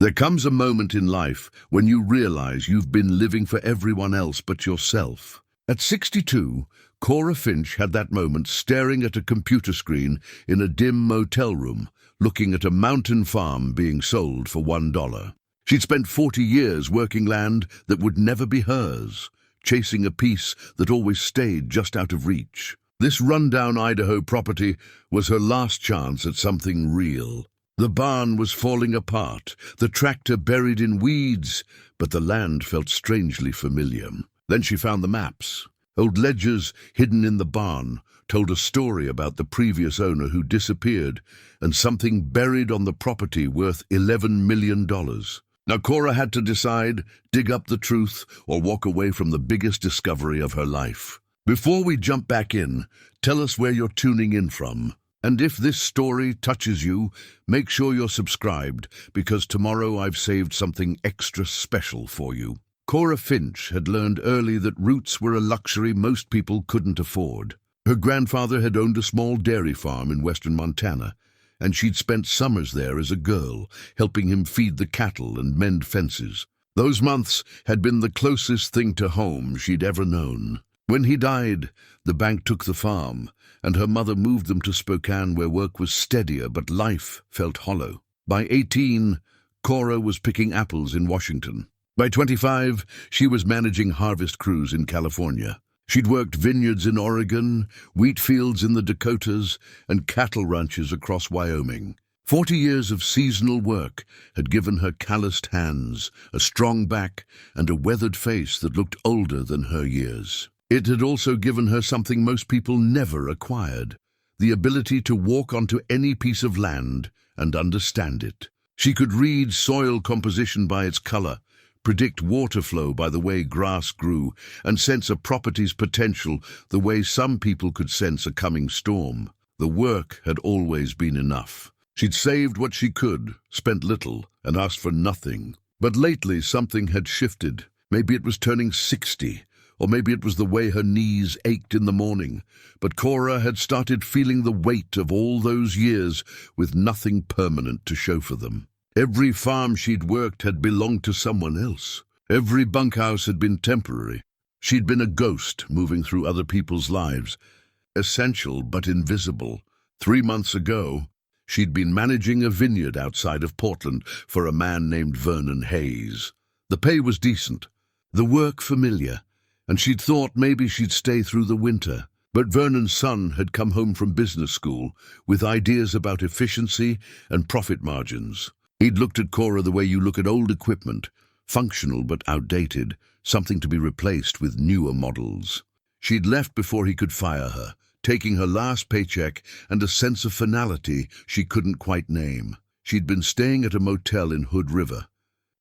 There comes a moment in life when you realize you've been living for everyone else but yourself. At 62, Cora Finch had that moment staring at a computer screen in a dim motel room, looking at a mountain farm being sold for $1. She'd spent 40 years working land that would never be hers, chasing a piece that always stayed just out of reach. This rundown Idaho property was her last chance at something real. The barn was falling apart, the tractor buried in weeds, but the land felt strangely familiar. Then she found the maps. Old ledgers hidden in the barn told a story about the previous owner who disappeared and something buried on the property worth $11 million. Now Cora had to decide, dig up the truth or walk away from the biggest discovery of her life. Before we jump back in, tell us where you're tuning in from. And if this story touches you, make sure you're subscribed, because tomorrow I've saved something extra special for you. Cora Finch had learned early that roots were a luxury most people couldn't afford. Her grandfather had owned a small dairy farm in western Montana, and she'd spent summers there as a girl, helping him feed the cattle and mend fences. Those months had been the closest thing to home she'd ever known. When he died, the bank took the farm, and her mother moved them to Spokane, where work was steadier but life felt hollow. By 18, Cora was picking apples in Washington. By 25, she was managing harvest crews in California. She'd worked vineyards in Oregon, wheat fields in the Dakotas, and cattle ranches across Wyoming. 40 years of seasonal work had given her calloused hands, a strong back, and a weathered face that looked older than her years. It had also given her something most people never acquired, the ability to walk onto any piece of land and understand it. She could read soil composition by its color, predict water flow by the way grass grew, and sense a property's potential the way some people could sense a coming storm. The work had always been enough. She'd saved what she could, spent little, and asked for nothing. But lately something had shifted. Maybe it was turning 60. Or maybe it was the way her knees ached in the morning, but Cora had started feeling the weight of all those years with nothing permanent to show for them. Every farm she'd worked had belonged to someone else. Every bunkhouse had been temporary. She'd been a ghost moving through other people's lives, essential but invisible. 3 months ago, she'd been managing a vineyard outside of Portland for a man named Vernon Hayes. The pay was decent, the work familiar, and she'd thought maybe she'd stay through the winter. But Vernon's son had come home from business school with ideas about efficiency and profit margins. He'd looked at Cora the way you look at old equipment, functional but outdated, something to be replaced with newer models. She'd left before he could fire her, taking her last paycheck and a sense of finality she couldn't quite name. She'd been staying at a motel in Hood River,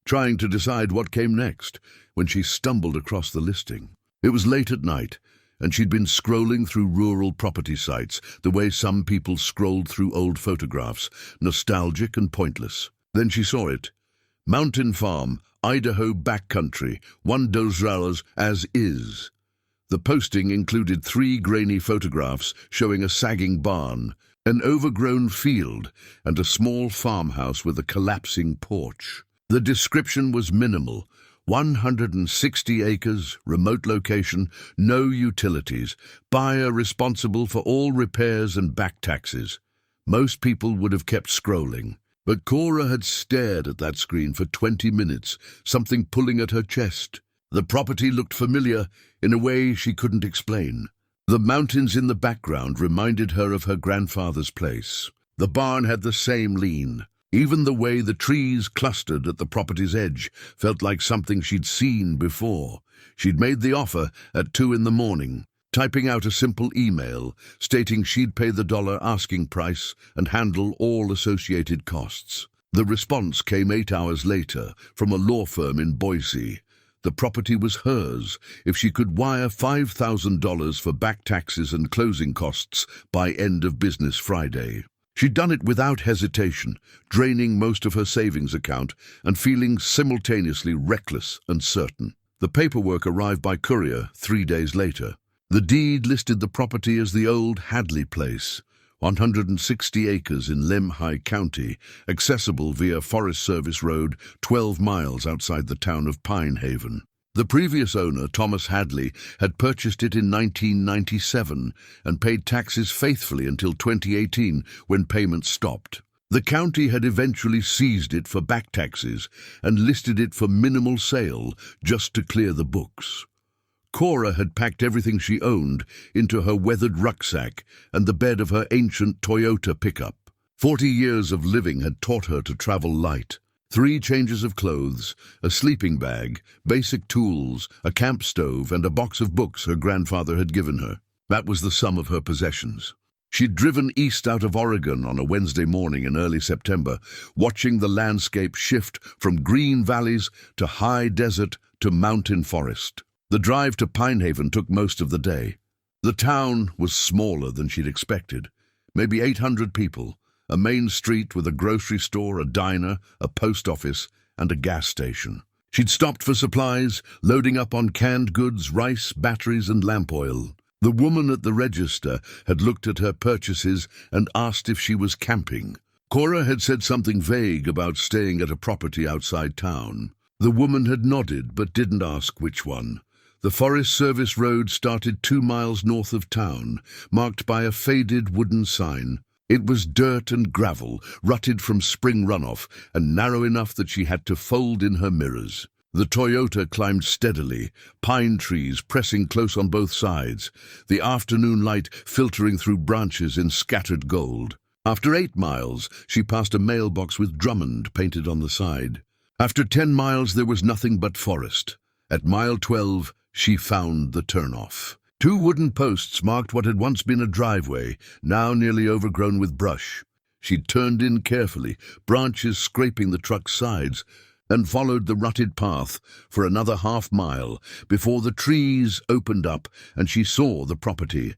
trying to decide what came next, when she stumbled across the listing. It was late at night, and she'd been scrolling through rural property sites the way some people scrolled through old photographs, nostalgic and pointless. Then she saw it. Mountain Farm, Idaho backcountry, $1 as is. The posting included 3 grainy photographs showing a sagging barn, an overgrown field, and a small farmhouse with a collapsing porch. The description was minimal. 160 acres, remote location, no utilities, buyer responsible for all repairs and back taxes. Most people would have kept scrolling, but Cora had stared at that screen for 20 minutes, something pulling at her chest. The property looked familiar in a way she couldn't explain. The mountains in the background reminded her of her grandfather's place. The barn had the same lean. Even the way the trees clustered at the property's edge felt like something she'd seen before. She'd made the offer at 2 in the morning, typing out a simple email stating she'd pay the dollar asking price and handle all associated costs. The response came 8 hours later from a law firm in Boise. The property was hers if she could wire $5,000 for back taxes and closing costs by end of business Friday. She'd done it without hesitation, draining most of her savings account and feeling simultaneously reckless and certain. The paperwork arrived by courier 3 days later. The deed listed the property as the old Hadley place, 160 acres in Lemhi County, accessible via Forest Service Road 12 miles outside the town of Pine Haven. The previous owner, Thomas Hadley, had purchased it in 1997 and paid taxes faithfully until 2018 when payments stopped. The county had eventually seized it for back taxes and listed it for minimal sale just to clear the books. Cora had packed everything she owned into her weathered rucksack and the bed of her ancient Toyota pickup. 40 years of living had taught her to travel light. 3 changes of clothes, a sleeping bag, basic tools, a camp stove, and a box of books her grandfather had given her. That was the sum of her possessions. She'd driven east out of Oregon on a Wednesday morning in early September, watching the landscape shift from green valleys to high desert to mountain forest. The drive to Pine Haven took most of the day. The town was smaller than she'd expected. Maybe 800 people, a main street with a grocery store, a diner, a post office, and a gas station. She'd stopped for supplies, loading up on canned goods, rice, batteries, and lamp oil. The woman at the register had looked at her purchases and asked if she was camping. Cora had said something vague about staying at a property outside town. The woman had nodded but didn't ask which one. The Forest Service Road started 2 miles north of town, marked by a faded wooden sign. It was dirt and gravel, rutted from spring runoff, and narrow enough that she had to fold in her mirrors. The Toyota climbed steadily, pine trees pressing close on both sides, the afternoon light filtering through branches in scattered gold. After 8 miles, she passed a mailbox with Drummond painted on the side. After 10 miles, there was nothing but forest. At mile 12, she found the turnoff. 2 wooden posts marked what had once been a driveway, now nearly overgrown with brush. She turned in carefully, branches scraping the truck's sides, and followed the rutted path for another half-mile before the trees opened up and she saw the property.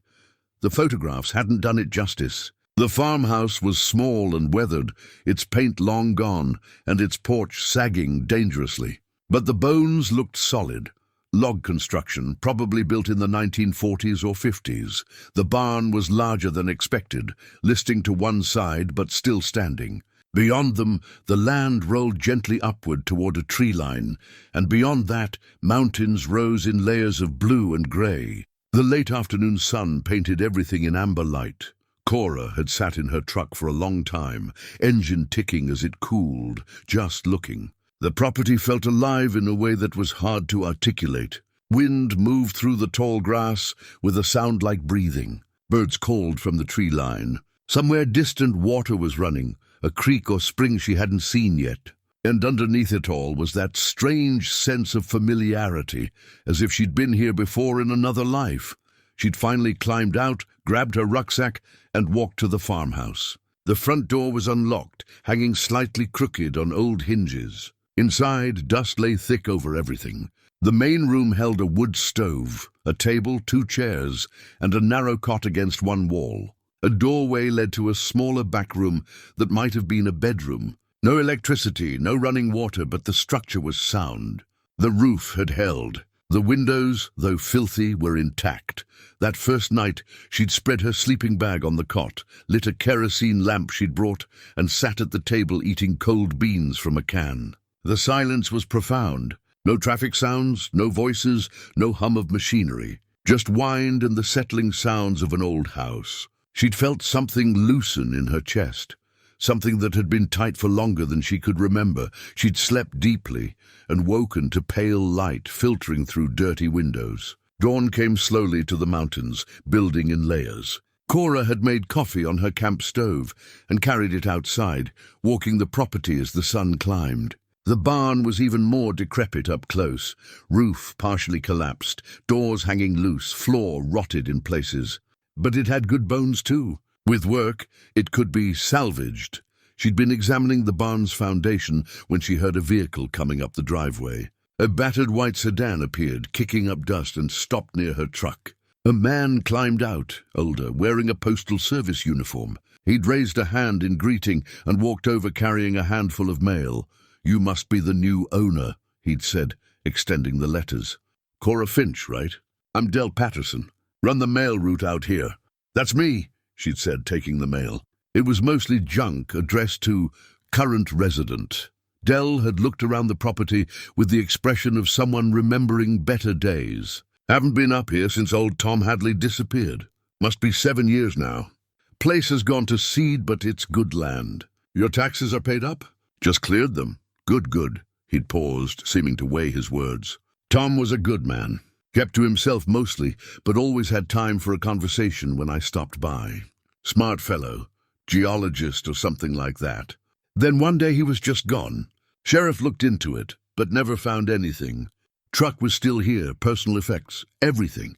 The photographs hadn't done it justice. The farmhouse was small and weathered, its paint long gone, and its porch sagging dangerously. But the bones looked solid. Log construction, probably built in the 1940s or 50s. The barn was larger than expected, listing to one side but still standing. Beyond them, the land rolled gently upward toward a tree line, and beyond that, mountains rose in layers of blue and grey. The late afternoon sun painted everything in amber light. Cora had sat in her truck for a long time, engine ticking as it cooled, just looking. The property felt alive in a way that was hard to articulate. Wind moved through the tall grass with a sound like breathing. Birds called from the tree line. Somewhere distant water was running, a creek or spring she hadn't seen yet. And underneath it all was that strange sense of familiarity, as if she'd been here before in another life. She'd finally climbed out, grabbed her rucksack, and walked to the farmhouse. The front door was unlocked, hanging slightly crooked on old hinges. Inside, dust lay thick over everything. The main room held a wood stove, a table, 2 chairs, and a narrow cot against one wall. A doorway led to a smaller back room that might have been a bedroom. No electricity, no running water, but the structure was sound. The roof had held. The windows, though filthy, were intact. That first night, she'd spread her sleeping bag on the cot, lit a kerosene lamp she'd brought, and sat at the table eating cold beans from a can. The silence was profound. No traffic sounds, no voices, no hum of machinery. Just wind and the settling sounds of an old house. She'd felt something loosen in her chest, something that had been tight for longer than she could remember. She'd slept deeply and woken to pale light filtering through dirty windows. Dawn came slowly to the mountains, building in layers. Cora had made coffee on her camp stove and carried it outside, walking the property as the sun climbed. The barn was even more decrepit up close, roof partially collapsed, doors hanging loose, floor rotted in places. But it had good bones too. With work, it could be salvaged. She'd been examining the barn's foundation when she heard a vehicle coming up the driveway. A battered white sedan appeared, kicking up dust, and stopped near her truck. A man climbed out, older, wearing a postal service uniform. He'd raised a hand in greeting and walked over carrying a handful of mail. "You must be the new owner," he'd said, extending the letters. "Cora Finch, right? I'm Del Patterson. Run the mail route out here." "That's me," she'd said, taking the mail. It was mostly junk addressed to current resident. Dell had looked around the property with the expression of someone remembering better days. Haven't been up here since old Tom Hadley disappeared. Must be 7 years now. Place has gone to seed, but it's good land. Your taxes are paid up? Just cleared them. Good, good. He'd paused, seeming to weigh his words. Tom was a good man. Kept to himself mostly, but always had time for a conversation when I stopped by. Smart fellow. Geologist or something like that. Then one day he was just gone. Sheriff looked into it, but never found anything. Truck was still here, personal effects, everything.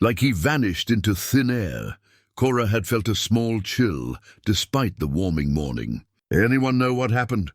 Like he vanished into thin air. Cora had felt a small chill, despite the warming morning. Anyone know what happened?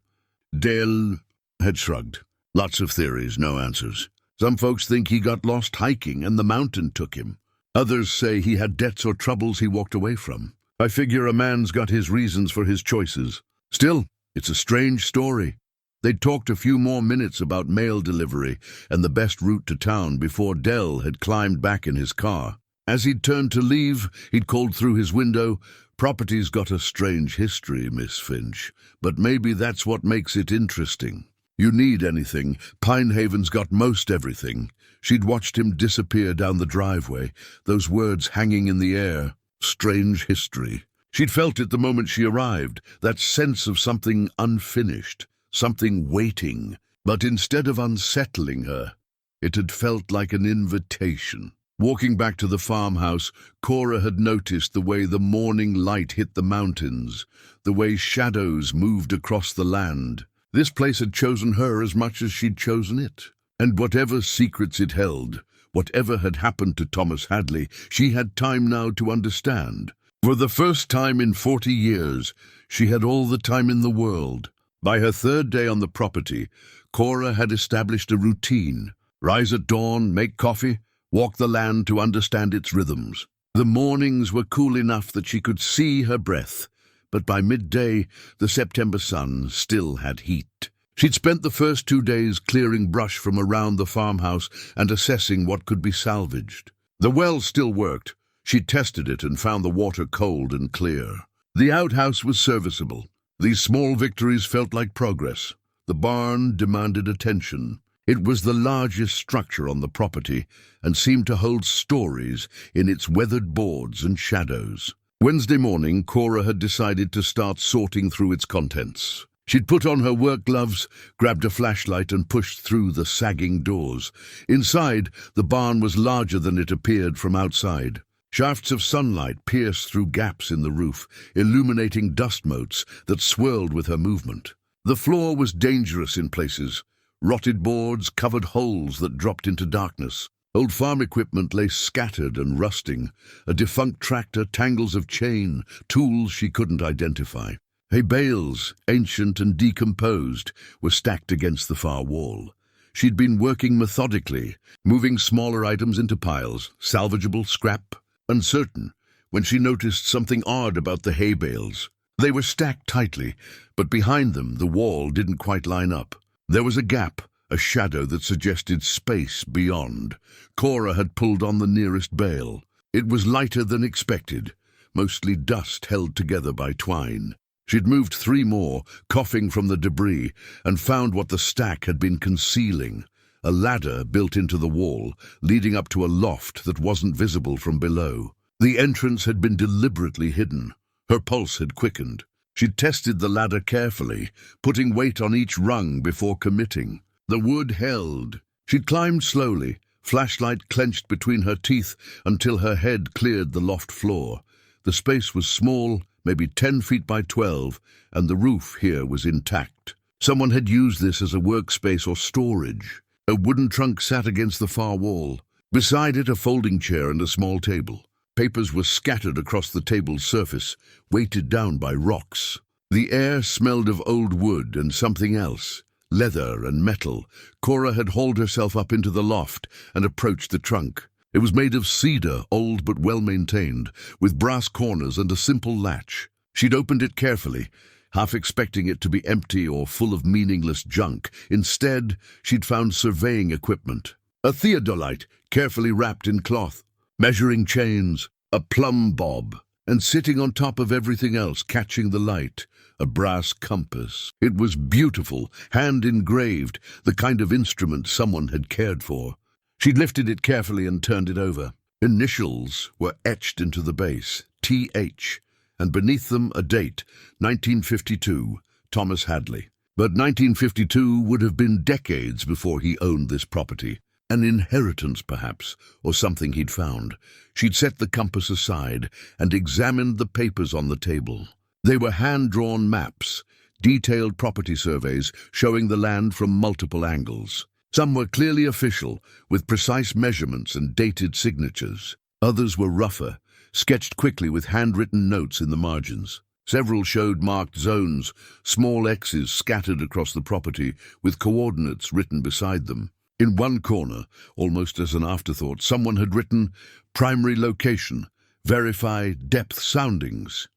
Dale had shrugged. Lots of theories, no answers. Some folks think he got lost hiking and the mountain took him. Others say he had debts or troubles he walked away from. I figure a man's got his reasons for his choices. Still, it's a strange story. They'd talked a few more minutes about mail delivery and the best route to town before Dell had climbed back in his car. As he'd turned to leave, he'd called through his window, "Property's got a strange history, Miss Finch, but maybe that's what makes it interesting. You need anything, Pinehaven's got most everything." She'd watched him disappear down the driveway, those words hanging in the air. Strange history. She'd felt it the moment she arrived, that sense of something unfinished. Something waiting, but instead of unsettling her, it had felt like an invitation. Walking back to the farmhouse, Cora had noticed the way the morning light hit the mountains, the way shadows moved across the land. This place had chosen her as much as she'd chosen it. And whatever secrets it held, whatever had happened to Thomas Hadley, she had time now to understand. For the first time in 40 years, she had all the time in the world. By her third day on the property, Cora had established a routine. Rise at dawn, make coffee, walk the land to understand its rhythms. The mornings were cool enough that she could see her breath, but by midday, the September sun still had heat. She'd spent the first 2 days clearing brush from around the farmhouse and assessing what could be salvaged. The well still worked. She'd tested it and found the water cold and clear. The outhouse was serviceable. These small victories felt like progress. The barn demanded attention. It was the largest structure on the property and seemed to hold stories in its weathered boards and shadows. Wednesday morning, Cora had decided to start sorting through its contents. She'd put on her work gloves, grabbed a flashlight and pushed through the sagging doors. Inside, the barn was larger than it appeared from outside. Shafts of sunlight pierced through gaps in the roof, illuminating dust motes that swirled with her movement. The floor was dangerous in places. Rotted boards covered holes that dropped into darkness. Old farm equipment lay scattered and rusting. A defunct tractor, tangles of chain, tools she couldn't identify. Hay bales, ancient and decomposed, were stacked against the far wall. She'd been working methodically, moving smaller items into piles, salvageable, scrap. Uncertain, when she noticed something odd about the hay bales. They were stacked tightly, but behind them the wall didn't quite line up. There was a gap, a shadow that suggested space beyond. Cora had pulled on the nearest bale. It was lighter than expected, mostly dust held together by twine. She'd moved 3 more, coughing from the debris, and found what the stack had been concealing. A ladder built into the wall, leading up to a loft that wasn't visible from below. The entrance had been deliberately hidden. Her pulse had quickened. She'd tested the ladder carefully, putting weight on each rung before committing. The wood held. She'd climbed slowly, flashlight clenched between her teeth until her head cleared the loft floor. The space was small, maybe 10 feet by 12, and the roof here was intact. Someone had used this as a workspace or storage. A wooden trunk sat against the far wall. Beside it, a folding chair and a small table. Papers were scattered across the table's surface, weighted down by rocks. The air smelled of old wood and something else, leather and metal. Cora had hauled herself up into the loft and approached the trunk. It was made of cedar, old but well-maintained, with brass corners and a simple latch. She'd opened it carefully, half expecting it to be empty or full of meaningless junk. Instead, she'd found surveying equipment. A theodolite, carefully wrapped in cloth. Measuring chains. A plumb bob. And sitting on top of everything else, catching the light, a brass compass. It was beautiful, hand-engraved, the kind of instrument someone had cared for. She'd lifted it carefully and turned it over. Initials were etched into the base, T.H., and beneath them a date, 1952, Thomas Hadley. But 1952 would have been decades before he owned this property. An inheritance, perhaps, or something he'd found. She'd set the compass aside and examined the papers on the table. They were hand-drawn maps, detailed property surveys showing the land from multiple angles. Some were clearly official, with precise measurements and dated signatures. Others were rougher, sketched quickly with handwritten notes in the margins. Several showed marked zones, small X's scattered across the property with coordinates written beside them. In one corner, almost as an afterthought, someone had written, "Primary location, verify depth soundings."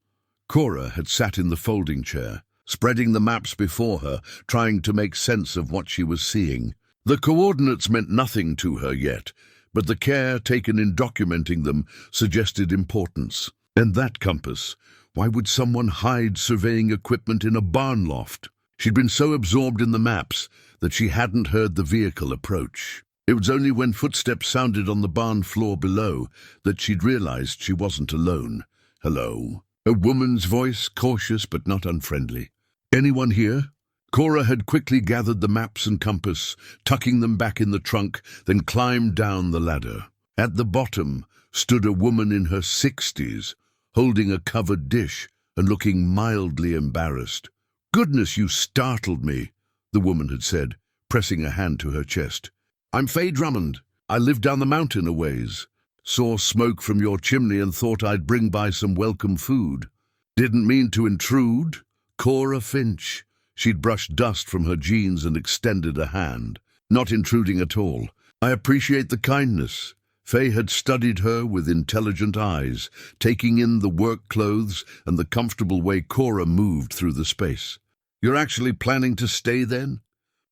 Cora had sat in the folding chair, spreading the maps before her, trying to make sense of what she was seeing. The coordinates meant nothing to her yet, but the care taken in documenting them suggested importance. And that compass, why would someone hide surveying equipment in a barn loft? She'd been so absorbed in the maps that she hadn't heard the vehicle approach. It was only when footsteps sounded on the barn floor below that she'd realized she wasn't alone. "Hello?" A woman's voice, cautious but not unfriendly. "Anyone here?" Cora had quickly gathered the maps and compass, tucking them back in the trunk, then climbed down the ladder. At the bottom stood a woman in her 60s, holding a covered dish and looking mildly embarrassed. "Goodness, you startled me," the woman had said, pressing a hand to her chest. "I'm Faye Drummond. I live down the mountain a ways. Saw smoke from your chimney and thought I'd bring by some welcome food. Didn't mean to intrude." Cora Finch. She'd brushed dust from her jeans and extended a hand. "Not intruding at all. I appreciate the kindness." Faye had studied her with intelligent eyes, taking in the work clothes and the comfortable way Cora moved through the space. "You're actually planning to stay then?"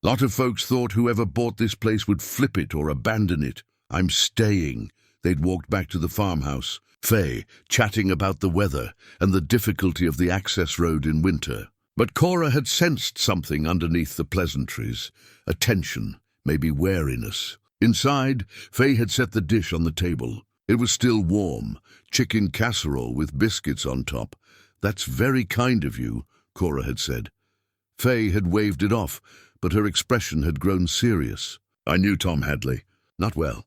"Lot of folks thought whoever bought this place would flip it or abandon it. I'm staying." They'd walked back to the farmhouse, Faye chatting about the weather and the difficulty of the access road in winter. But Cora had sensed something underneath the pleasantries, a tension, maybe wariness. Inside, Faye had set the dish on the table. It was still warm, chicken casserole with biscuits on top. "That's very kind of you," Cora had said. Faye had waved it off, but her expression had grown serious. "I knew Tom Hadley. Not well.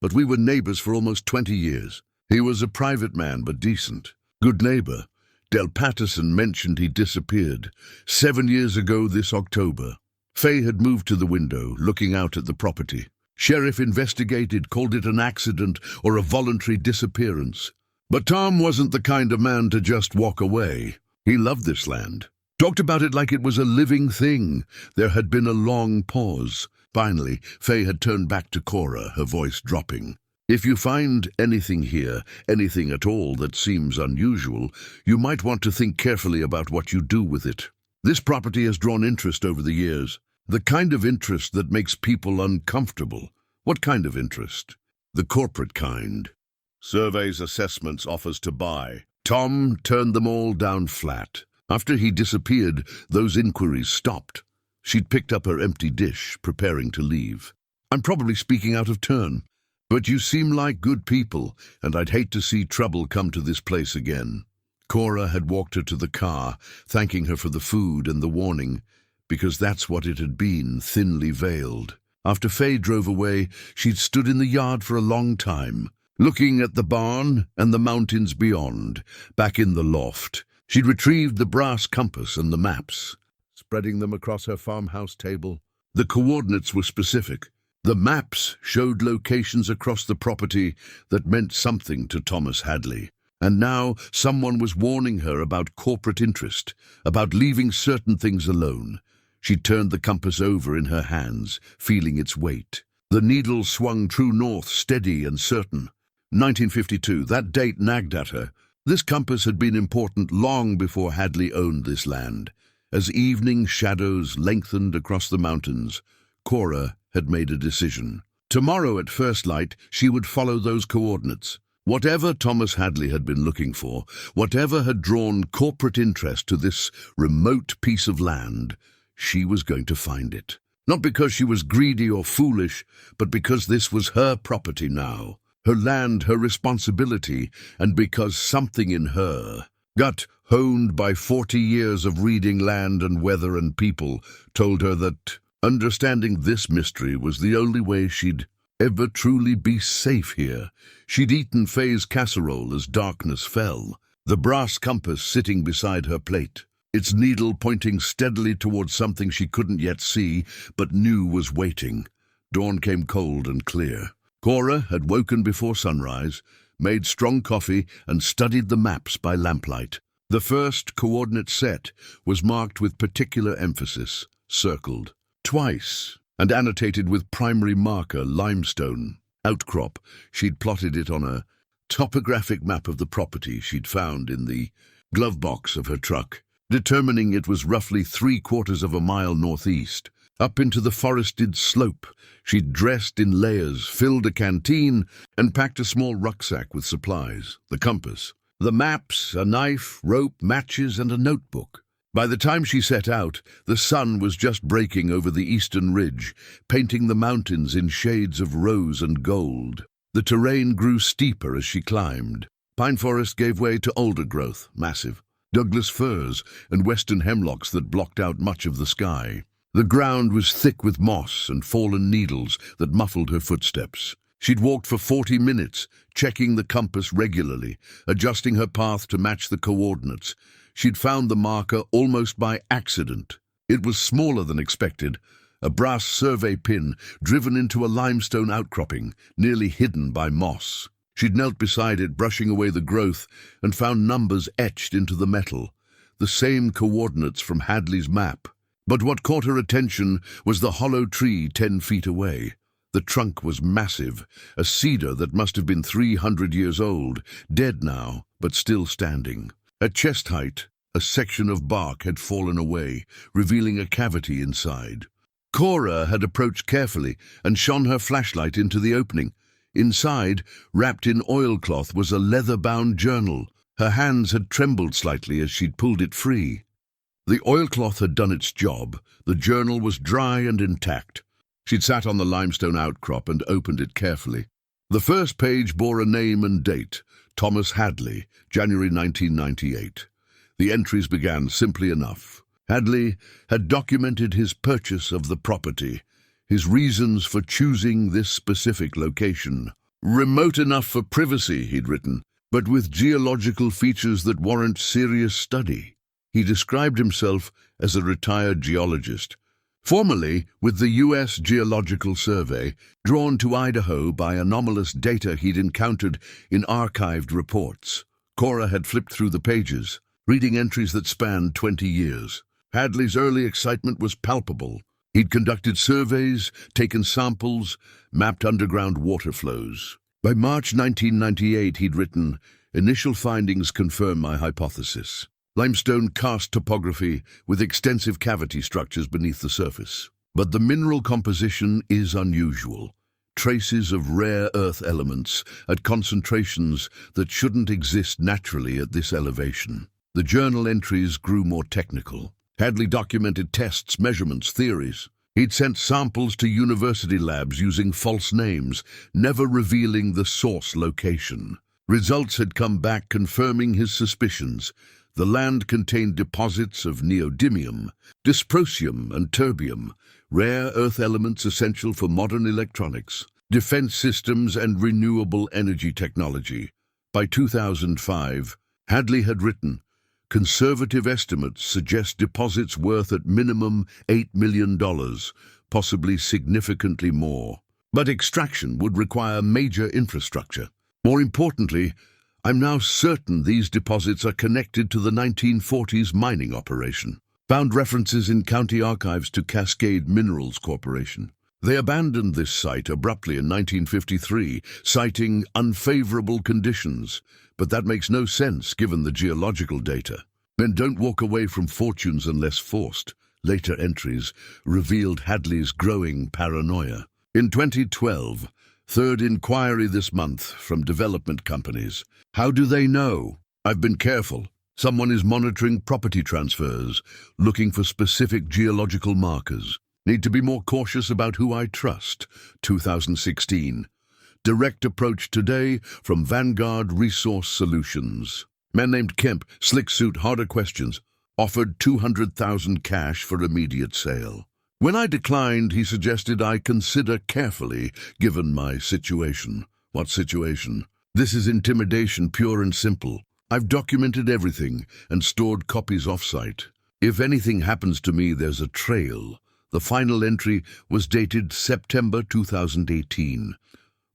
But we were neighbors for almost 20 years. He was a private man, but decent. Good neighbor. Del Patterson mentioned he disappeared 7 years ago this October." Faye had moved to the window, looking out at the property. "Sheriff investigated, called it an accident or a voluntary disappearance. But Tom wasn't the kind of man to just walk away. He loved this land. Talked about it like it was a living thing." There had been a long pause. Finally, Faye had turned back to Cora, her voice dropping. "If you find anything here, anything at all that seems unusual, you might want to think carefully about what you do with it. This property has drawn interest over the years. The kind of interest that makes people uncomfortable." "What kind of interest?" "The corporate kind. Surveys, assessments, offers to buy." Tom turned them all down flat. After he disappeared, those inquiries stopped. She'd picked up her empty dish, preparing to leave. "I'm probably speaking out of turn, but you seem like good people, and I'd hate to see trouble come to this place again." Cora had walked her to the car, thanking her for the food and the warning, because that's what it had been, thinly veiled. After Faye drove away, she'd stood in the yard for a long time, looking at the barn and the mountains beyond. Back in the loft, she'd retrieved the brass compass and the maps, spreading them across her farmhouse table. The coordinates were specific. The maps showed locations across the property that meant something to Thomas Hadley. And now someone was warning her about corporate interest, about leaving certain things alone. She turned the compass over in her hands, feeling its weight. The needle swung true north, steady and certain. 1952, that date nagged at her. This compass had been important long before Hadley owned this land. As evening shadows lengthened across the mountains, Cora had made a decision. Tomorrow at first light, she would follow those coordinates. Whatever Thomas Hadley had been looking for, whatever had drawn corporate interest to this remote piece of land, she was going to find it. Not because she was greedy or foolish, but because this was her property now, her land, her responsibility, and because something in her, gut honed by 40 years of reading land and weather and people, told her that understanding this mystery was the only way she'd ever truly be safe here. She'd eaten Faye's casserole as darkness fell, the brass compass sitting beside her plate, its needle pointing steadily towards something she couldn't yet see, but knew was waiting. Dawn came cold and clear. Cora had woken before sunrise, made strong coffee, and studied the maps by lamplight. The first coordinate set was marked with particular emphasis, circled twice, and annotated with primary marker limestone outcrop. She'd plotted it on a topographic map of the property she'd found in the glove box of her truck, determining it was roughly 3/4 of a mile northeast. Up into the forested slope, she'd dressed in layers, filled a canteen, and packed a small rucksack with supplies, the compass, the maps, a knife, rope, matches, and a notebook. By the time she set out, the sun was just breaking over the eastern ridge, painting the mountains in shades of rose and gold. The terrain grew steeper as she climbed. Pine forest gave way to older growth, massive, Douglas firs and western hemlocks that blocked out much of the sky. The ground was thick with moss and fallen needles that muffled her footsteps. She'd walked for 40 minutes, checking the compass regularly, adjusting her path to match the coordinates. She'd found the marker almost by accident. It was smaller than expected, a brass survey pin driven into a limestone outcropping, nearly hidden by moss. She'd knelt beside it, brushing away the growth, and found numbers etched into the metal, the same coordinates from Hadley's map. But what caught her attention was the hollow tree 10 feet away. The trunk was massive, a cedar that must have been 300 years old, dead now, but still standing. At chest height, a section of bark had fallen away, revealing a cavity inside. Cora had approached carefully and shone her flashlight into the opening. Inside, wrapped in oilcloth, was a leather-bound journal. Her hands had trembled slightly as she'd pulled it free. The oilcloth had done its job. The journal was dry and intact. She'd sat on the limestone outcrop and opened it carefully. The first page bore a name and date, Thomas Hadley, January 1998. The entries began simply enough. Hadley had documented his purchase of the property, his reasons for choosing this specific location. Remote enough for privacy, he'd written, but with geological features that warrant serious study. He described himself as a retired geologist, formerly with the U.S. Geological Survey, drawn to Idaho by anomalous data he'd encountered in archived reports. Cora had flipped through the pages, reading entries that spanned 20 years. Hadley's early excitement was palpable. He'd conducted surveys, taken samples, mapped underground water flows. By March 1998, he'd written, "Initial findings confirm my hypothesis. Limestone karst topography with extensive cavity structures beneath the surface. But the mineral composition is unusual. Traces of rare earth elements at concentrations that shouldn't exist naturally at this elevation." The journal entries grew more technical. Hadley documented tests, measurements, theories. He'd sent samples to university labs using false names, never revealing the source location. Results had come back confirming his suspicions. The land contained deposits of neodymium, dysprosium, and terbium, rare earth elements essential for modern electronics, defense systems, and renewable energy technology. By 2005, Hadley had written, "Conservative estimates suggest deposits worth at minimum $8 million, possibly significantly more. But extraction would require major infrastructure. More importantly, I'm now certain these deposits are connected to the 1940s mining operation." Found references in county archives to Cascade Minerals Corporation. They abandoned this site abruptly in 1953, citing unfavorable conditions. But that makes no sense given the geological data. Men don't walk away from fortunes unless forced. Later entries revealed Hadley's growing paranoia. In 2012, Third inquiry this month from development companies. How do they know? I've been careful. Someone is monitoring property transfers, looking for specific geological markers. Need to be more cautious about who I trust. 2016. Direct approach today from Vanguard Resource Solutions. Man named Kemp, slick suit, harder questions. Offered $200,000 cash for immediate sale. When I declined, he suggested I consider carefully, given my situation. What situation? This is intimidation, pure and simple. I've documented everything and stored copies off-site. If anything happens to me, there's a trail. The final entry was dated September 2018.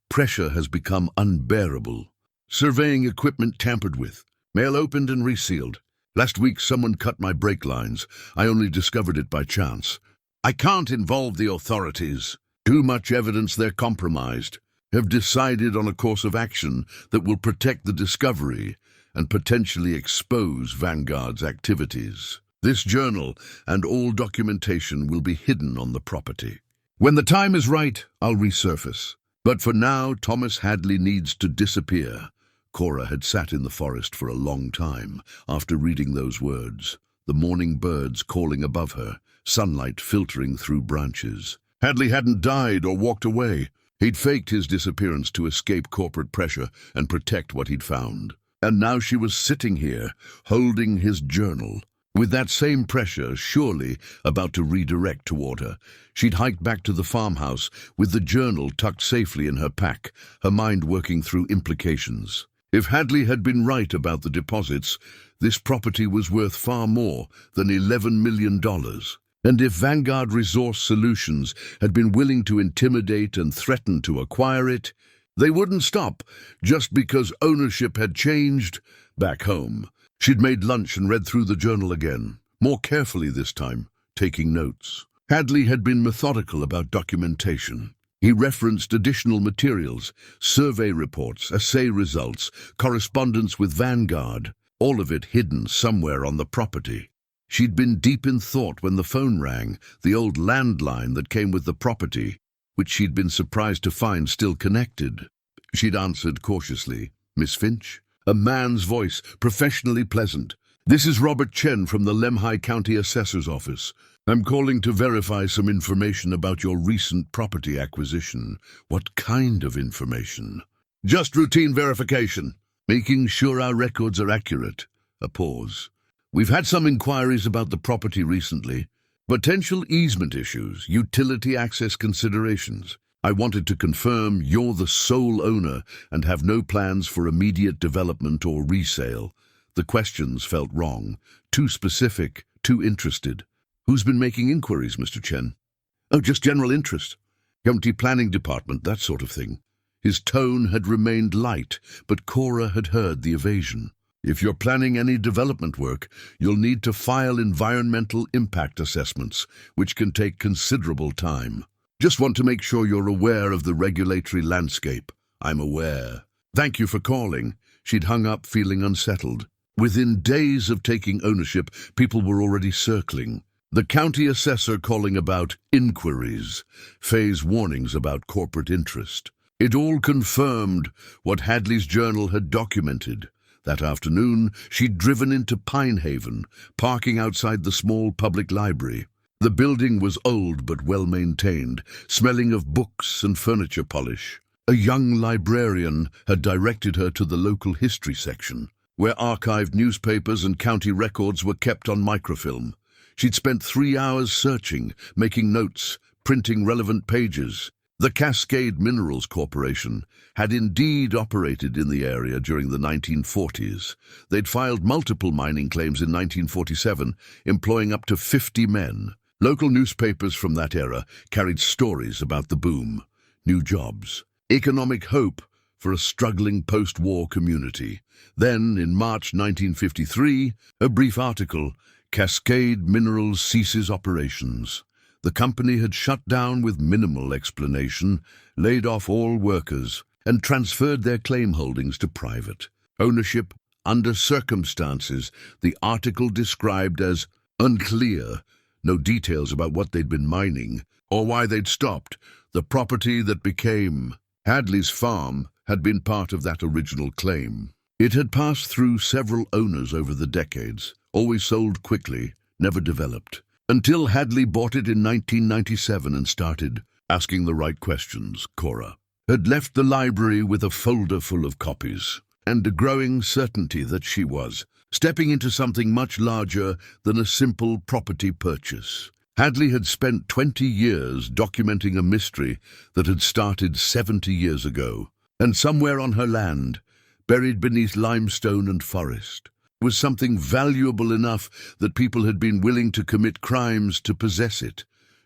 Pressure has become unbearable. Surveying equipment tampered with. Mail opened and resealed. Last week someone cut my brake lines. I only discovered it by chance. I can't involve the authorities. Too much evidence they're compromised. Have decided on a course of action that will protect the discovery and potentially expose Vanguard's activities. This journal and all documentation will be hidden on the property. When the time is right, I'll resurface. But for now, Thomas Hadley needs to disappear. Cora had sat in the forest for a long time after reading those words, the morning birds calling above her, sunlight filtering through branches. Hadley hadn't died or walked away. He'd faked his disappearance to escape corporate pressure and protect what he'd found. And now she was sitting here, holding his journal. With that same pressure, surely about to redirect toward her, she'd hiked back to the farmhouse with the journal tucked safely in her pack, her mind working through implications. If Hadley had been right about the deposits, this property was worth far more than $11 million. And if Vanguard Resource Solutions had been willing to intimidate and threaten to acquire it, they wouldn't stop just because ownership had changed. Back home, she'd made lunch and read through the journal again, more carefully this time, taking notes. Hadley had been methodical about documentation. He referenced additional materials, survey reports, assay results, correspondence with Vanguard, all of it hidden somewhere on the property. She'd been deep in thought when the phone rang, the old landline that came with the property, which she'd been surprised to find still connected. She'd answered cautiously. "Miss Finch?" A man's voice, professionally pleasant. "This is Robert Chen from the Lemhi County Assessor's Office. I'm calling to verify some information about your recent property acquisition." "What kind of information?" "Just routine verification, making sure our records are accurate." A pause. "We've had some inquiries about the property recently. Potential easement issues, utility access considerations. I wanted to confirm you're the sole owner and have no plans for immediate development or resale." The questions felt wrong, too specific, too interested. "Who's been making inquiries, Mr. Chen?" "Oh, just general interest. County planning department, that sort of thing." His tone had remained light, but Cora had heard the evasion. "If you're planning any development work, you'll need to file environmental impact assessments, which can take considerable time. Just want to make sure you're aware of the regulatory landscape." "I'm aware." "Thank you for calling." She'd hung up, feeling unsettled. Within days of taking ownership, people were already circling. The county assessor calling about inquiries, phase warnings about corporate interest. It all confirmed what Hadley's journal had documented. That afternoon, she'd driven into Pine Haven, parking outside the small public library. The building was old but well-maintained, smelling of books and furniture polish. A young librarian had directed her to the local history section, where archived newspapers and county records were kept on microfilm. She'd spent 3 hours searching, making notes, printing relevant pages. The Cascade Minerals Corporation had indeed operated in the area during the 1940s. They'd filed multiple mining claims in 1947, employing up to 50 men. Local newspapers from that era carried stories about the boom, new jobs, economic hope for a struggling post-war community. Then, in March 1953, a brief article, "Cascade Minerals Ceases Operations." The company had shut down with minimal explanation, laid off all workers, and transferred their claim holdings to private ownership under circumstances the article described as unclear. No details about what they'd been mining or why they'd stopped. The property that became Hadley's farm had been part of that original claim. It had passed through several owners over the decades, always sold quickly, never developed, until Hadley bought it in 1997 and started asking the right questions. Cora had left the library with a folder full of copies and a growing certainty that she was stepping into something much larger than a simple property purchase. Hadley had spent 20 years documenting a mystery that had started 70 years ago, and somewhere on her land, buried beneath limestone and forest, was something valuable enough that people had been willing to commit crimes to possess it.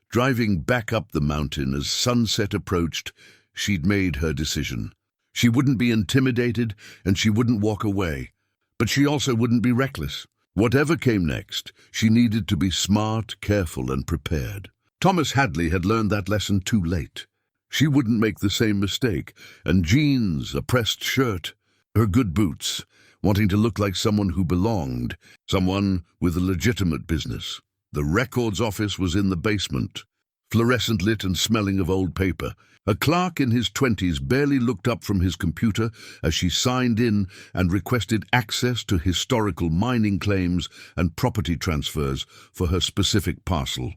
Driving back up the mountain as sunset approached, she'd made her decision. She wouldn't be intimidated and she wouldn't walk away, but she also wouldn't be reckless. Whatever came next, she needed to be smart, careful, and prepared. Thomas Hadley had learned that lesson too late. She wouldn't make the same mistake, and jeans, a pressed shirt, her good boots, wanting to look like someone who belonged, someone with a legitimate business. The records office was in the basement, fluorescent lit and smelling of old paper. A clerk in his 20s barely looked up from his computer as she signed in and requested access to historical mining claims and property transfers for her specific parcel.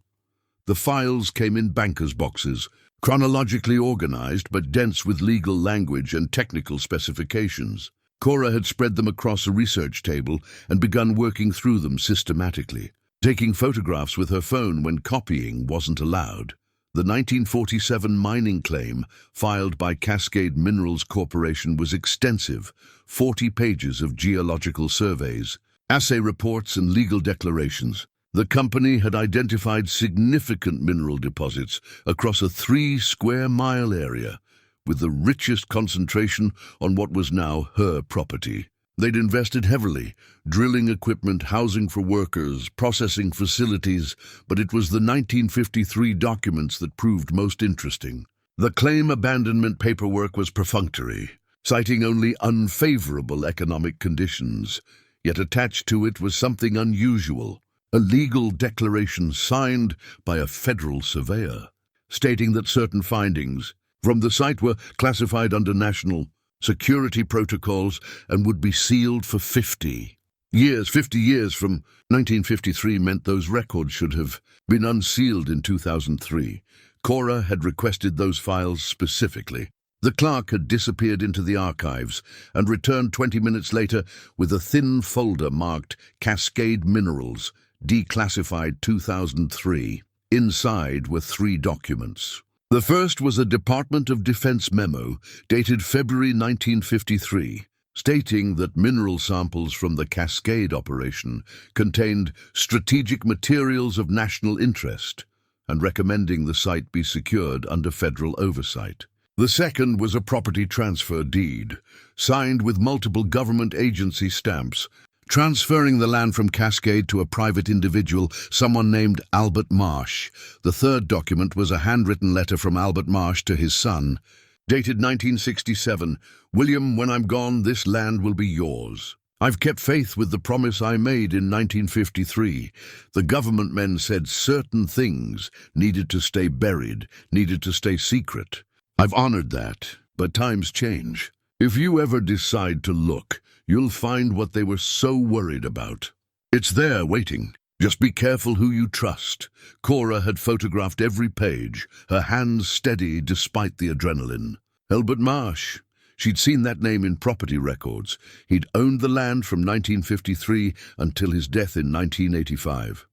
The files came in bankers' boxes, chronologically organized but dense with legal language and technical specifications. Cora had spread them across a research table and begun working through them systematically, taking photographs with her phone when copying wasn't allowed. The 1947 mining claim filed by Cascade Minerals Corporation was extensive, 40 pages of geological surveys, assay reports, and legal declarations. The company had identified significant mineral deposits across a 3-square-mile area, with the richest concentration on what was now her property. They'd invested heavily, drilling equipment, housing for workers, processing facilities, but it was the 1953 documents that proved most interesting. The claim abandonment paperwork was perfunctory, citing only unfavorable economic conditions, yet attached to it was something unusual, a legal declaration signed by a federal surveyor, stating that certain findings from the site were classified under national security protocols and would be sealed for 50 years. 50 years from 1953 meant those records should have been unsealed in 2003. Cora had requested those files specifically. The clerk had disappeared into the archives and returned 20 minutes later with a thin folder marked Cascade Minerals, declassified 2003. Inside were 3 documents. The first was a Department of Defense memo dated February 1953, stating that mineral samples from the Cascade operation contained strategic materials of national interest and recommending the site be secured under federal oversight. The second was a property transfer deed, signed with multiple government agency stamps, transferring the land from Cascade to a private individual, someone named Albert Marsh. The third document was a handwritten letter from Albert Marsh to his son, dated 1967. "William, when I'm gone, this land will be yours. I've kept faith with the promise I made in 1953. The government men said certain things needed to stay buried, needed to stay secret. I've honored that, but times change. If you ever decide to look, you'll find what they were so worried about. It's there waiting. Just be careful who you trust." Cora had photographed every page, her hands steady despite the adrenaline. Albert Marsh. She'd seen that name in property records. He'd owned the land from 1953 until his death in 1985.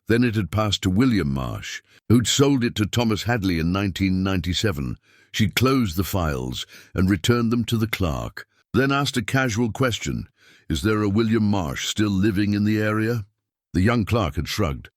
Then it had passed to William Marsh, who'd sold it to Thomas Hadley in 1997. She'd closed the files and returned them to the clerk, then asked a casual question: "Is there a William Marsh still living in the area?" The young clerk had shrugged.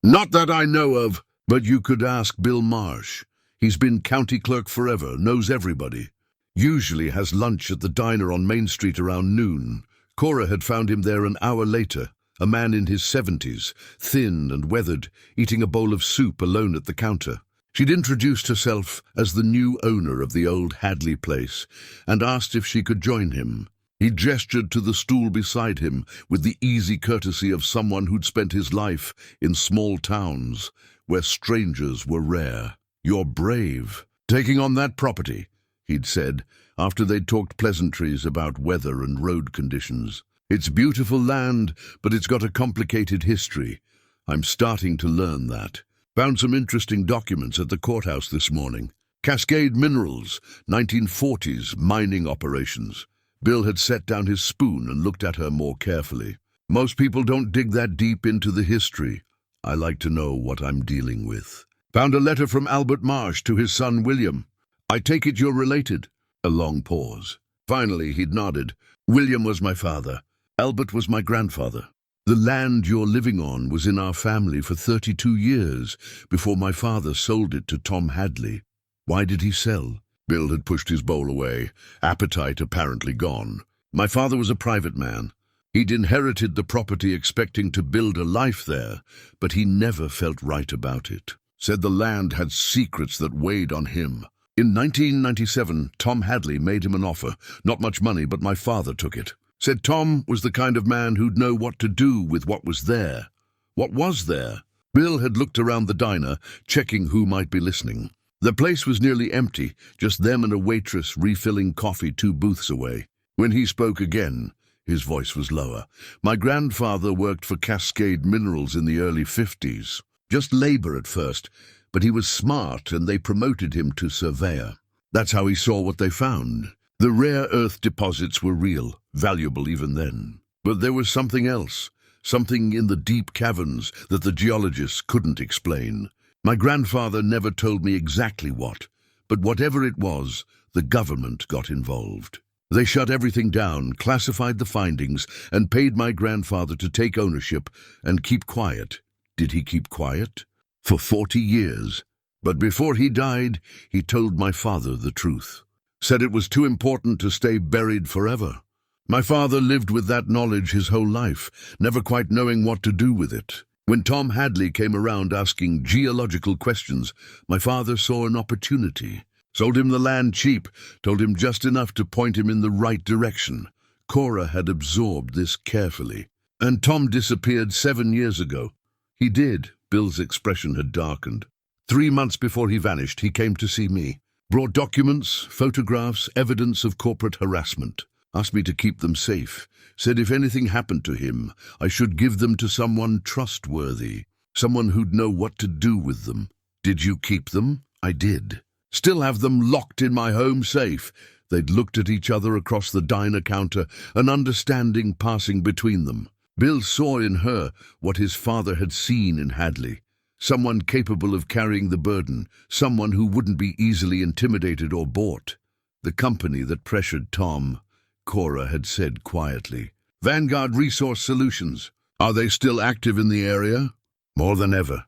"Not that I know of, but you could ask Bill Marsh. He's been county clerk forever, knows everybody. Usually has lunch at the diner on Main Street around noon." Cora had found him there an hour later, a man in his 70s, thin and weathered, eating a bowl of soup alone at the counter. She'd introduced herself as the new owner of the old Hadley place and asked if she could join him. He gestured to the stool beside him with the easy courtesy of someone who'd spent his life in small towns where strangers were rare. "You're brave, taking on that property." he'd said, after they'd talked pleasantries about weather and road conditions. "It's beautiful land, but it's got a complicated history. I'm starting to learn that. Found some interesting documents at the courthouse this morning. Cascade Minerals, 1940s mining operations." Bill had set down his spoon and looked at her more carefully. "Most people don't dig that deep into the history. I like to know what I'm dealing with." "Found a letter from Albert Marsh to his son William. I take it you're related?" A long pause. Finally, he'd nodded. "William was my father. Albert was my grandfather. The land you're living on was in our family for 32 years before my father sold it to Tom Hadley." "Why did he sell?" Bill had pushed his bowl away, appetite apparently gone. "My father was a private man. He'd inherited the property expecting to build a life there, but he never felt right about it. Said the land had secrets that weighed on him. In 1997, Tom Hadley made him an offer. Not much money, but my father took it. Said Tom was the kind of man who'd know what to do with what was there." "What was there?" Bill had looked around the diner, checking who might be listening. The place was nearly empty, just them and a waitress refilling coffee 2 booths away. When he spoke again, his voice was lower. "My grandfather worked for Cascade Minerals in the early 50s. Just labor at first, but he was smart and they promoted him to surveyor. That's how he saw what they found. The rare earth deposits were real, valuable even then. But there was something else, something in the deep caverns that the geologists couldn't explain. My grandfather never told me exactly what, but whatever it was, the government got involved. They shut everything down, classified the findings, and paid my grandfather to take ownership and keep quiet." "Did he keep quiet?" "For 40 years. But before he died, he told my father the truth. Said it was too important to stay buried forever. My father lived with that knowledge his whole life, never quite knowing what to do with it. When Tom Hadley came around asking geological questions, my father saw an opportunity. Sold him the land cheap, told him just enough to point him in the right direction. Cora had absorbed this carefully. And Tom disappeared 7 years ago." "He did." Bill's expression had darkened. 3 months before he vanished, he came to see me. Brought documents, photographs, evidence of corporate harassment. Asked me to keep them safe. Said if anything happened to him, I should give them to someone trustworthy. Someone who'd know what to do with them. "Did you keep them?" "I did. Still have them locked in my home safe." They'd looked at each other across the diner counter, an understanding passing between them. Bill saw in her what his father had seen in Hadley. Someone capable of carrying the burden, someone who wouldn't be easily intimidated or bought. The company that pressured Tom, Cora had said quietly. "Vanguard Resource Solutions. Are they still active in the area?" "More than ever.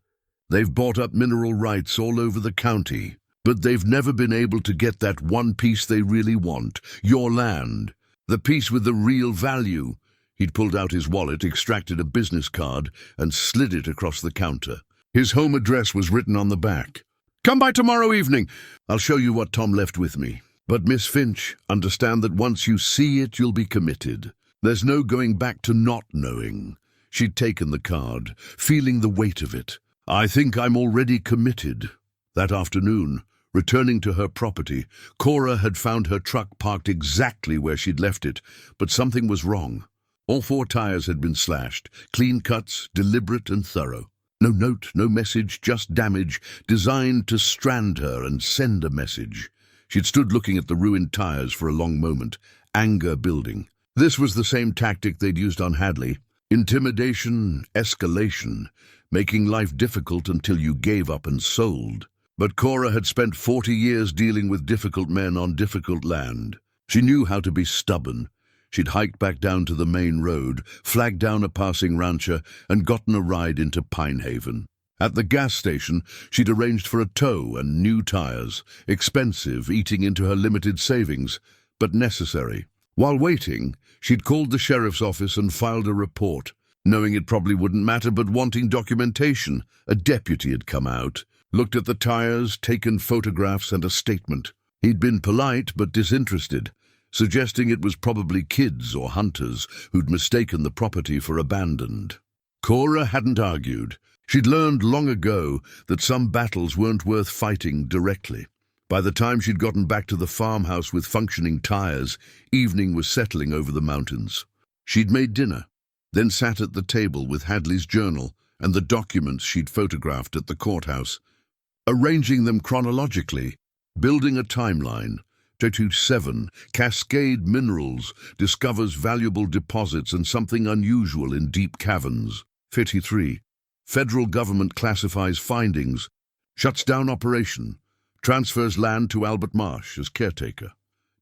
They've bought up mineral rights all over the county, but they've never been able to get that one piece they really want, your land. The piece with the real value." He'd pulled out his wallet, extracted a business card, and slid it across the counter. His home address was written on the back. "Come by tomorrow evening. I'll show you what Tom left with me. But Miss Finch, understand that once you see it, you'll be committed. There's no going back to not knowing." She'd taken the card, feeling the weight of it. "I think I'm already committed." That afternoon, returning to her property, Cora had found her truck parked exactly where she'd left it, but something was wrong. All 4 tires had been slashed, clean cuts, deliberate and thorough. No note, no message, just damage, designed to strand her and send a message. She'd stood looking at the ruined tires for a long moment, anger building. This was the same tactic they'd used on Hadley. Intimidation, escalation, making life difficult until you gave up and sold. But Cora had spent 40 years dealing with difficult men on difficult land. She knew how to be stubborn. She'd hiked back down to the main road, flagged down a passing rancher, and gotten a ride into Pinehaven. At the gas station, she'd arranged for a tow and new tires, expensive, eating into her limited savings, but necessary. While waiting, she'd called the sheriff's office and filed a report, knowing it probably wouldn't matter but wanting documentation. A deputy had come out, looked at the tires, taken photographs and a statement. He'd been polite but disinterested, suggesting it was probably kids or hunters who'd mistaken the property for abandoned. Cora hadn't argued. She'd learned long ago that some battles weren't worth fighting directly. By the time she'd gotten back to the farmhouse with functioning tires, evening was settling over the mountains. She'd made dinner, then sat at the table with Hadley's journal and the documents she'd photographed at the courthouse, arranging them chronologically, building a timeline. 7. Cascade Minerals discovers valuable deposits and something unusual in deep caverns. 53. Federal government classifies findings, shuts down operation, transfers land to Albert Marsh as caretaker.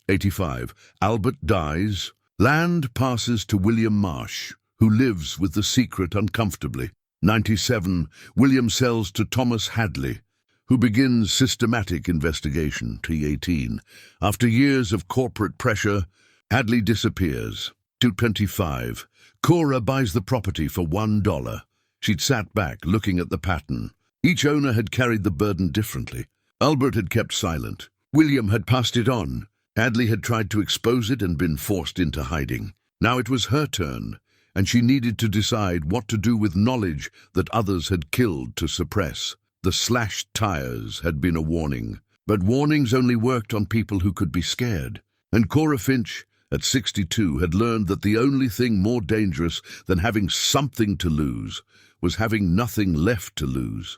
85. Albert dies. Land passes to William Marsh, who lives with the secret uncomfortably. 97. William sells to Thomas Hadley, who begins systematic investigation. T18. After years of corporate pressure, Hadley disappears. 225. Cora buys the property for $1. She'd sat back, looking at the pattern. Each owner had carried the burden differently. Albert had kept silent. William had passed it on. Hadley had tried to expose it and been forced into hiding. Now it was her turn, and she needed to decide what to do with knowledge that others had killed to suppress. The slashed tires had been a warning, but warnings only worked on people who could be scared. And Cora Finch, at 62, had learned that the only thing more dangerous than having something to lose was having nothing left to lose.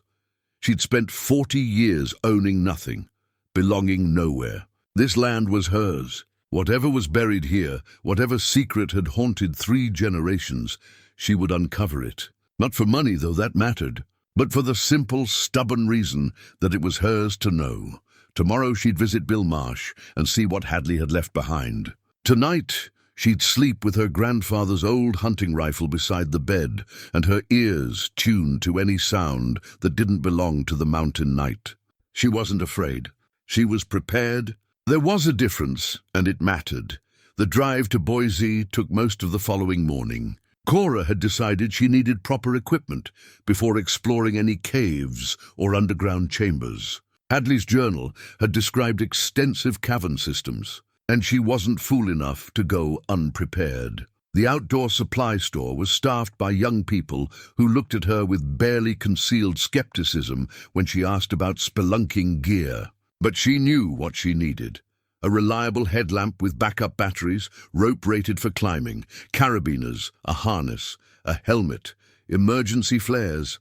She'd spent 40 years owning nothing, belonging nowhere. This land was hers. Whatever was buried here, whatever secret had haunted 3 generations, she would uncover it. Not for money, though that mattered, but for the simple, stubborn reason that it was hers to know. Tomorrow she'd visit Bill Marsh and see what Hadley had left behind. Tonight, she'd sleep with her grandfather's old hunting rifle beside the bed and her ears tuned to any sound that didn't belong to the mountain night. She wasn't afraid. She was prepared. There was a difference, and it mattered. The drive to Boise took most of the following morning. Cora had decided she needed proper equipment before exploring any caves or underground chambers. Hadley's journal had described extensive cavern systems, and she wasn't fool enough to go unprepared. The outdoor supply store was staffed by young people who looked at her with barely concealed skepticism when she asked about spelunking gear. But she knew what she needed. A reliable headlamp with backup batteries, rope rated for climbing, carabiners, a harness, a helmet, emergency flares,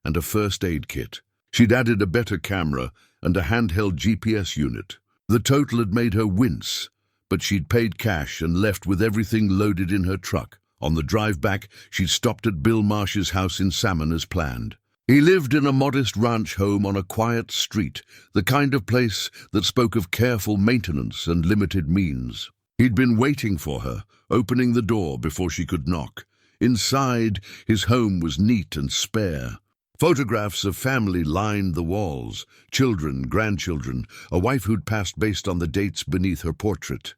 and a first aid kit. She'd added a better camera and a handheld GPS unit. The total had made her wince, but she'd paid cash and left with everything loaded in her truck. On the drive back, she'd stopped at Bill Marsh's house in Salmon as planned. He lived in a modest ranch home on a quiet street, the kind of place that spoke of careful maintenance and limited means. He'd been waiting for her, opening the door before she could knock. Inside, his home was neat and spare. Photographs of family lined the walls, children, grandchildren, a wife who'd passed based on the dates beneath her portrait.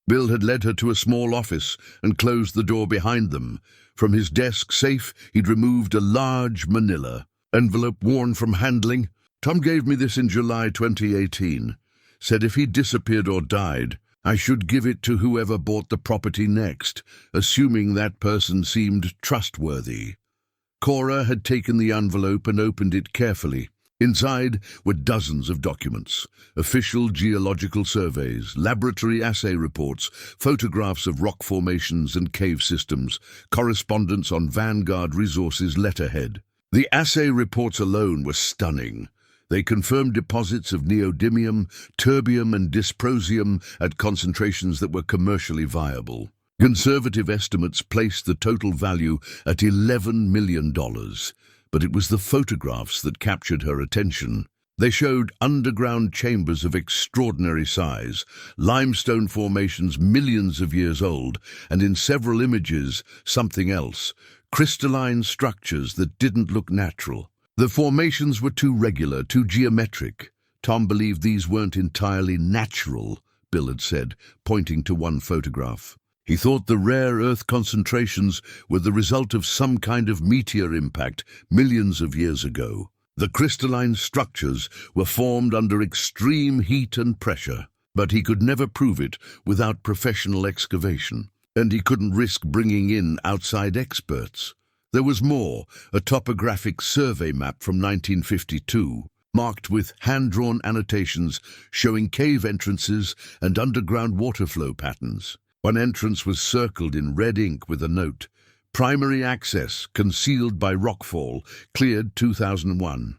Bill had led her to a small office and closed the door behind them. From his desk safe, he'd removed a large manila envelope worn from handling. Tom gave me this in July 2018. Said if he disappeared or died, I should give it to whoever bought the property next, assuming that person seemed trustworthy. Cora had taken the envelope and opened it carefully. Inside were dozens of documents, official geological surveys, laboratory assay reports, photographs of rock formations and cave systems, correspondence on Vanguard Resources letterhead. The assay reports alone were stunning. They confirmed deposits of neodymium, terbium and dysprosium at concentrations that were commercially viable. Conservative estimates placed the total value at $11 million, but it was the photographs that captured her attention. They showed underground chambers of extraordinary size, limestone formations millions of years old, and in several images, something else. Crystalline structures that didn't look natural. The formations were too regular, too geometric. Tom believed these weren't entirely natural, Bill had said, pointing to one photograph. He thought the rare Earth concentrations were the result of some kind of meteor impact millions of years ago. The crystalline structures were formed under extreme heat and pressure, but he could never prove it without professional excavation. And he couldn't risk bringing in outside experts. There was more, a topographic survey map from 1952. marked with hand-drawn annotations showing cave entrances and underground water flow patterns. One entrance was circled in red ink with a note: "Primary access, concealed by rockfall, cleared 2001.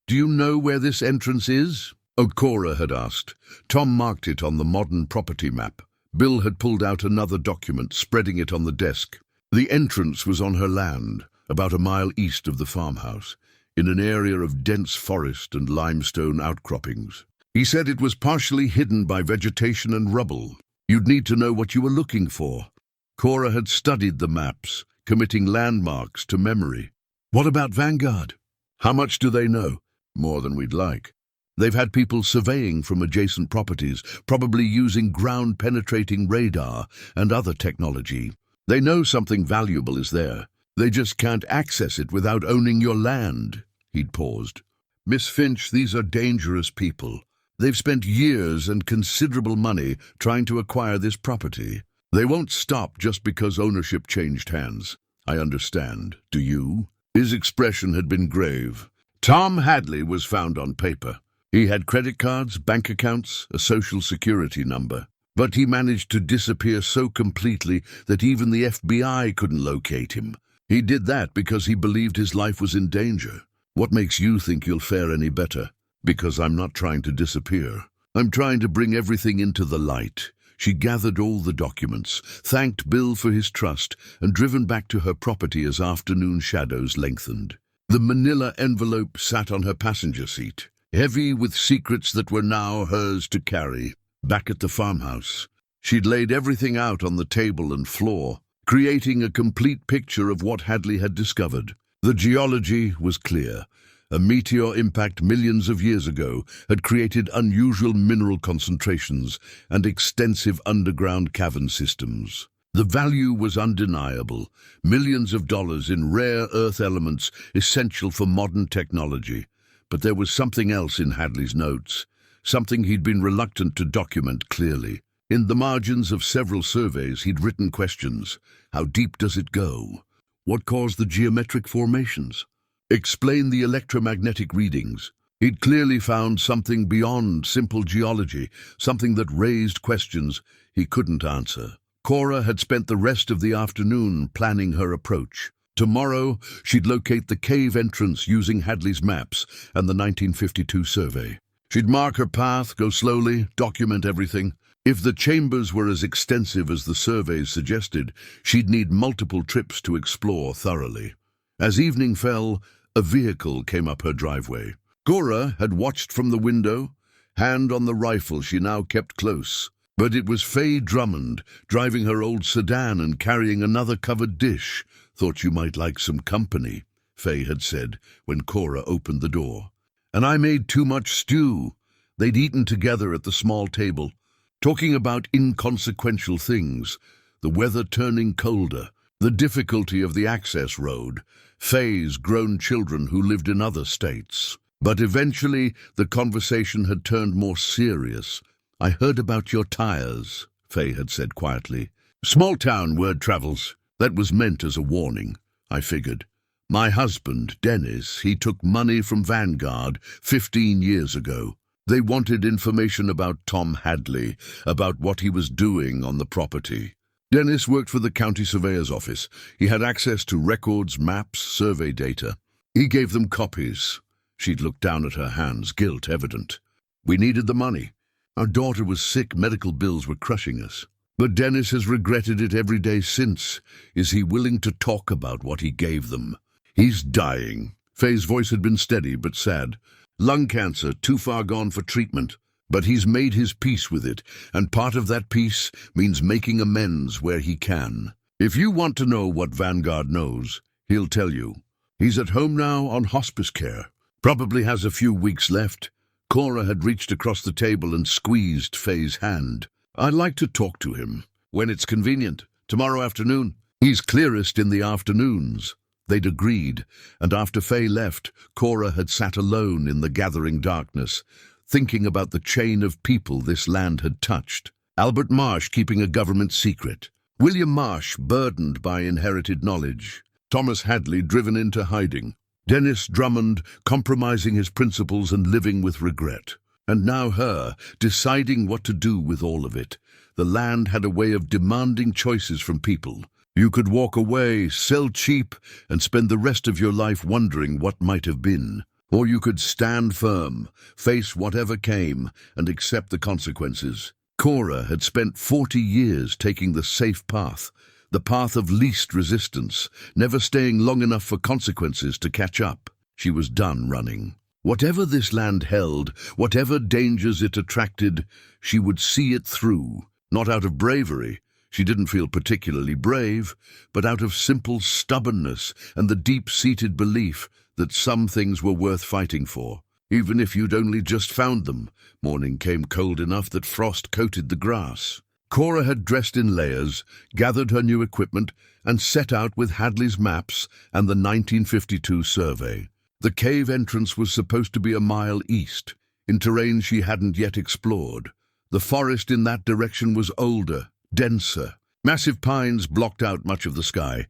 "Do you know where this entrance is?" Cora had asked. Tom marked it on the modern property map. Bill had pulled out another document, spreading it on the desk. The entrance was on her land, about a mile east of the farmhouse, in an area of dense forest and limestone outcroppings. He said it was partially hidden by vegetation and rubble. You'd need to know what you were looking for. Cora had studied the maps, committing landmarks to memory. What about Vanguard? How much do they know? More than we'd like. They've had people surveying from adjacent properties, probably using ground-penetrating radar and other technology. They know something valuable is there. They just can't access it without owning your land." He'd paused. "Miss Finch, these are dangerous people. They've spent years and considerable money trying to acquire this property. They won't stop just because ownership changed hands. I understand. Do you?" His expression had been grave. Tom Hadley was found on paper. He had credit cards, bank accounts, a social security number. But he managed to disappear so completely that even the FBI couldn't locate him. He did that because he believed his life was in danger. What makes you think you'll fare any better? Because I'm not trying to disappear. I'm trying to bring everything into the light. She gathered all the documents, thanked Bill for his trust, and driven back to her property as afternoon shadows lengthened. The manila envelope sat on her passenger seat, heavy with secrets that were now hers to carry. Back at the farmhouse, she'd laid everything out on the table and floor, creating a complete picture of what Hadley had discovered. The geology was clear. A meteor impact millions of years ago had created unusual mineral concentrations and extensive underground cavern systems. The value was undeniable, millions of dollars in rare earth elements essential for modern technology. But there was something else in Hadley's notes, something he'd been reluctant to document clearly. In the margins of several surveys, he'd written questions. How deep does it go? What caused the geometric formations? Explain the electromagnetic readings. He'd clearly found something beyond simple geology, something that raised questions he couldn't answer. Cora had spent the rest of the afternoon planning her approach. Tomorrow, she'd locate the cave entrance using Hadley's maps and the 1952 survey. She'd mark her path, go slowly, document everything. If the chambers were as extensive as the surveys suggested, she'd need multiple trips to explore thoroughly. As evening fell, a vehicle came up her driveway. Cora had watched from the window, hand on the rifle she now kept close. But it was Faye Drummond, driving her old sedan and carrying another covered dish. "Thought you might like some company," Faye had said when Cora opened the door. "And I made too much stew." They'd eaten together at the small table, talking about inconsequential things, the weather turning colder, the difficulty of the access road, Faye's grown children who lived in other states. But eventually the conversation had turned more serious. "I heard about your tires," Faye had said quietly. "Small town word travels. That was meant as a warning, I figured. My husband, Dennis, he took money from Vanguard 15 years ago. They wanted information about Tom Hadley, about what he was doing on the property. Dennis worked for the county surveyor's office. He had access to records, maps, survey data. He gave them copies." She'd looked down at her hands, guilt evident. "We needed the money. Our daughter was sick, medical bills were crushing us. But Dennis has regretted it every day since. Is he willing to talk about what he gave them?" "He's dying." Faye's voice had been steady but sad. "Lung cancer, too far gone for treatment. But he's made his peace with it, and part of that peace means making amends where he can. If you want to know what Vanguard knows, he'll tell you. He's at home now on hospice care. Probably has a few weeks left." Cora had reached across the table and squeezed Faye's hand. "I'd like to talk to him. When it's convenient. Tomorrow afternoon. He's clearest in the afternoons." They'd agreed, and after Faye left, Cora had sat alone in the gathering darkness, thinking about the chain of people this land had touched. Albert Marsh keeping a government secret. William Marsh burdened by inherited knowledge. Thomas Hadley driven into hiding. Dennis Drummond compromising his principles and living with regret. And now her, deciding what to do with all of it. The land had a way of demanding choices from people. You could walk away, sell cheap, and spend the rest of your life wondering what might have been. Or you could stand firm, face whatever came, and accept the consequences. Cora had spent 40 years taking the safe path, the path of least resistance, never staying long enough for consequences to catch up. She was done running. Whatever this land held, whatever dangers it attracted, she would see it through. Not out of bravery. She didn't feel particularly brave, but out of simple stubbornness and the deep-seated belief that some things were worth fighting for, even if you'd only just found them. Morning came cold enough that frost coated the grass. Cora had dressed in layers, gathered her new equipment, and set out with Hadley's maps and the 1952 survey. The cave entrance was supposed to be a mile east, in terrain she hadn't yet explored. The forest in that direction was older, denser. Massive pines blocked out much of the sky,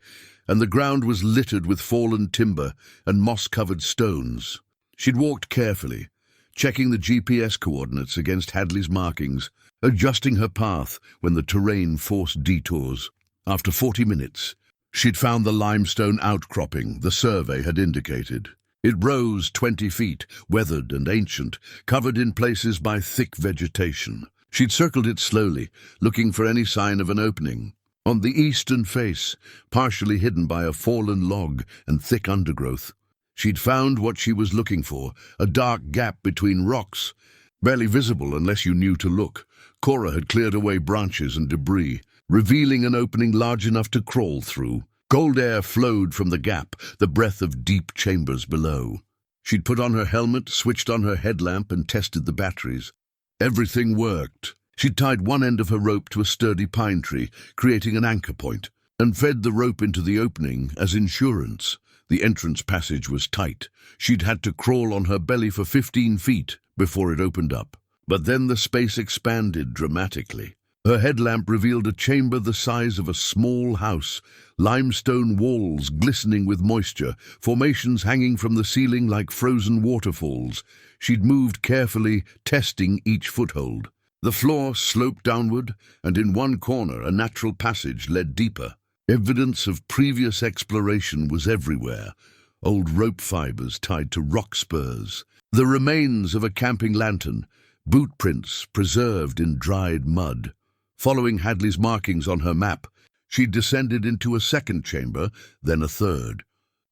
and the ground was littered with fallen timber and moss-covered stones. She'd walked carefully, checking the GPS coordinates against Hadley's markings, adjusting her path when the terrain forced detours. After 40 minutes, she'd found the limestone outcropping the survey had indicated. It rose 20 feet, weathered and ancient, covered in places by thick vegetation. She'd circled it slowly, looking for any sign of an opening. On the eastern face, partially hidden by a fallen log and thick undergrowth, she'd found what she was looking for, a dark gap between rocks, barely visible unless you knew to look. Cora had cleared away branches and debris, revealing an opening large enough to crawl through. Cold air flowed from the gap, the breath of deep chambers below. She'd put on her helmet, switched on her headlamp, and tested the batteries. Everything worked. She'd tied one end of her rope to a sturdy pine tree, creating an anchor point, and fed the rope into the opening as insurance. The entrance passage was tight. She'd had to crawl on her belly for 15 feet before it opened up. But then the space expanded dramatically. Her headlamp revealed a chamber the size of a small house, limestone walls glistening with moisture, formations hanging from the ceiling like frozen waterfalls. She'd moved carefully, testing each foothold. The floor sloped downward, and in one corner a natural passage led deeper. Evidence of previous exploration was everywhere. Old rope fibers tied to rock spurs, the remains of a camping lantern, boot prints preserved in dried mud. Following Hadley's markings on her map, she descended into a second chamber, then a third.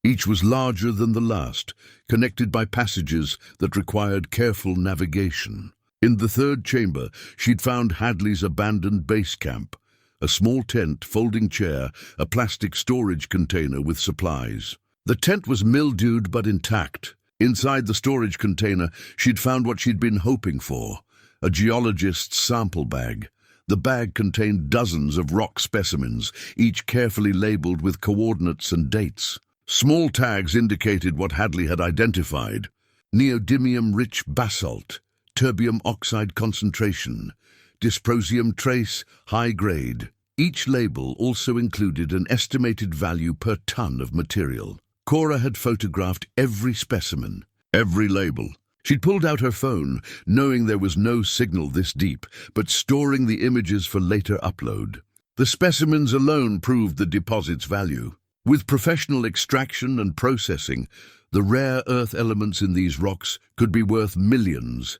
Each was larger than the last, connected by passages that required careful navigation. In the third chamber, she'd found Hadley's abandoned base camp, a small tent, folding chair, a plastic storage container with supplies. The tent was mildewed but intact. Inside the storage container, she'd found what she'd been hoping for, a geologist's sample bag. The bag contained dozens of rock specimens, each carefully labeled with coordinates and dates. Small tags indicated what Hadley had identified: neodymium-rich basalt, terbium oxide concentration, dysprosium trace, high grade. Each label also included an estimated value per ton of material. Cora had photographed every specimen, every label. She'd pulled out her phone, knowing there was no signal this deep, but storing the images for later upload. The specimens alone proved the deposit's value. With professional extraction and processing, the rare earth elements in these rocks could be worth millions.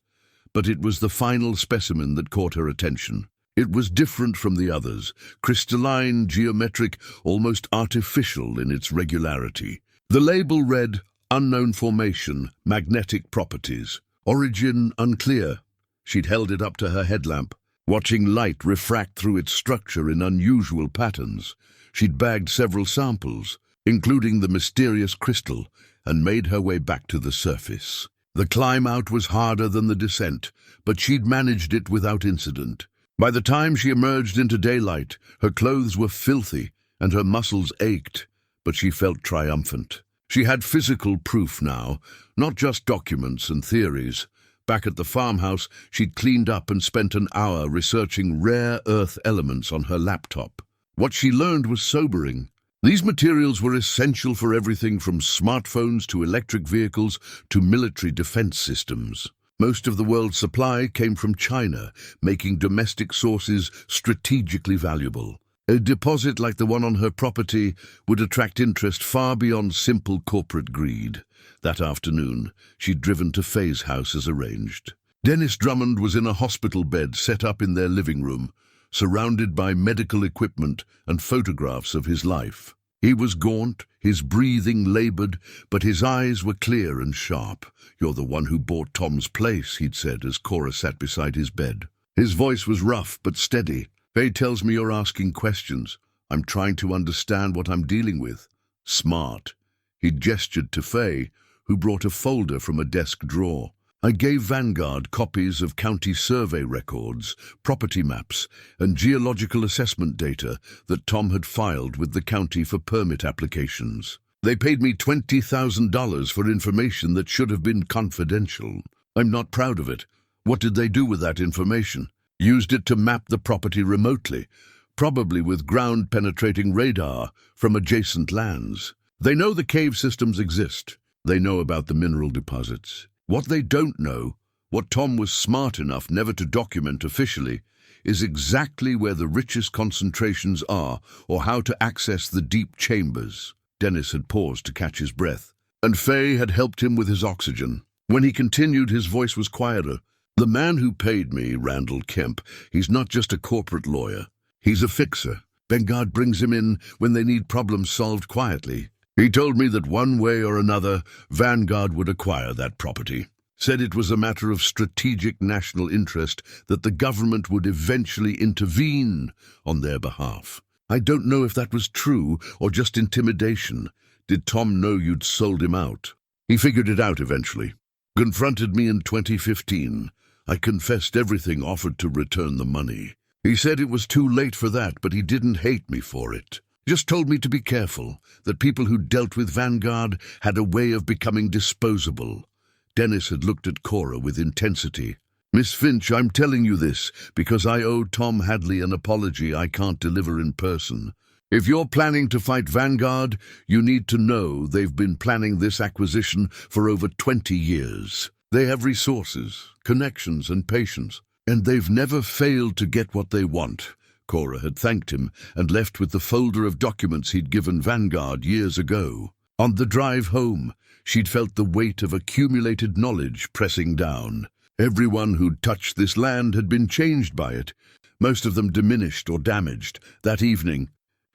But it was the final specimen that caught her attention. It was different from the others, crystalline, geometric, almost artificial in its regularity. The label read, "Unknown formation, magnetic properties. Origin unclear." She'd held it up to her headlamp, watching light refract through its structure in unusual patterns. She'd bagged several samples, including the mysterious crystal, and made her way back to the surface. The climb out was harder than the descent, but she'd managed it without incident. By the time she emerged into daylight, her clothes were filthy and her muscles ached, but she felt triumphant. She had physical proof now, not just documents and theories. Back at the farmhouse, she'd cleaned up and spent an hour researching rare earth elements on her laptop. What she learned was sobering. These materials were essential for everything from smartphones to electric vehicles to military defense systems. Most of the world's supply came from China, making domestic sources strategically valuable. A deposit like the one on her property would attract interest far beyond simple corporate greed. That afternoon, she'd driven to Faye's house as arranged. Dennis Drummond was in a hospital bed set up in their living room, surrounded by medical equipment and photographs of his life. He was gaunt, his breathing labored, but his eyes were clear and sharp. "You're the one who bought Tom's place," he'd said as Cora sat beside his bed. His voice was rough but steady. "Faye tells me you're asking questions. I'm trying to understand what I'm dealing with." "Smart." He gestured to Faye, who brought a folder from a desk drawer. "I gave Vanguard copies of county survey records, property maps, and geological assessment data that Tom had filed with the county for permit applications. They paid me $20,000 for information that should have been confidential. I'm not proud of it. What did they do with that information? Used it to map the property remotely, probably with ground-penetrating radar from adjacent lands. They know the cave systems exist. They know about the mineral deposits. What they don't know, what Tom was smart enough never to document officially, is exactly where the richest concentrations are or how to access the deep chambers." Dennis had paused to catch his breath, and Faye had helped him with his oxygen. When he continued, his voice was quieter. "The man who paid me, Randall Kemp, he's not just a corporate lawyer. He's a fixer. Vanguard brings him in when they need problems solved quietly. He told me that one way or another, Vanguard would acquire that property. Said it was a matter of strategic national interest, that the government would eventually intervene on their behalf. I don't know if that was true or just intimidation. Did Tom know you'd sold him out?" "He figured it out eventually. Confronted me in 2015. I confessed everything, offered to return the money. He said it was too late for that, but he didn't hate me for it. Just told me to be careful, that people who dealt with Vanguard had a way of becoming disposable." Dennis had looked at Cora with intensity. "Miss Finch, I'm telling you this because I owe Tom Hadley an apology I can't deliver in person. If you're planning to fight Vanguard, you need to know they've been planning this acquisition for over 20 years. They have resources, connections, and patience, and they've never failed to get what they want." Cora had thanked him and left with the folder of documents he'd given Vanguard years ago. On the drive home, she'd felt the weight of accumulated knowledge pressing down. Everyone who'd touched this land had been changed by it, most of them diminished or damaged. That evening,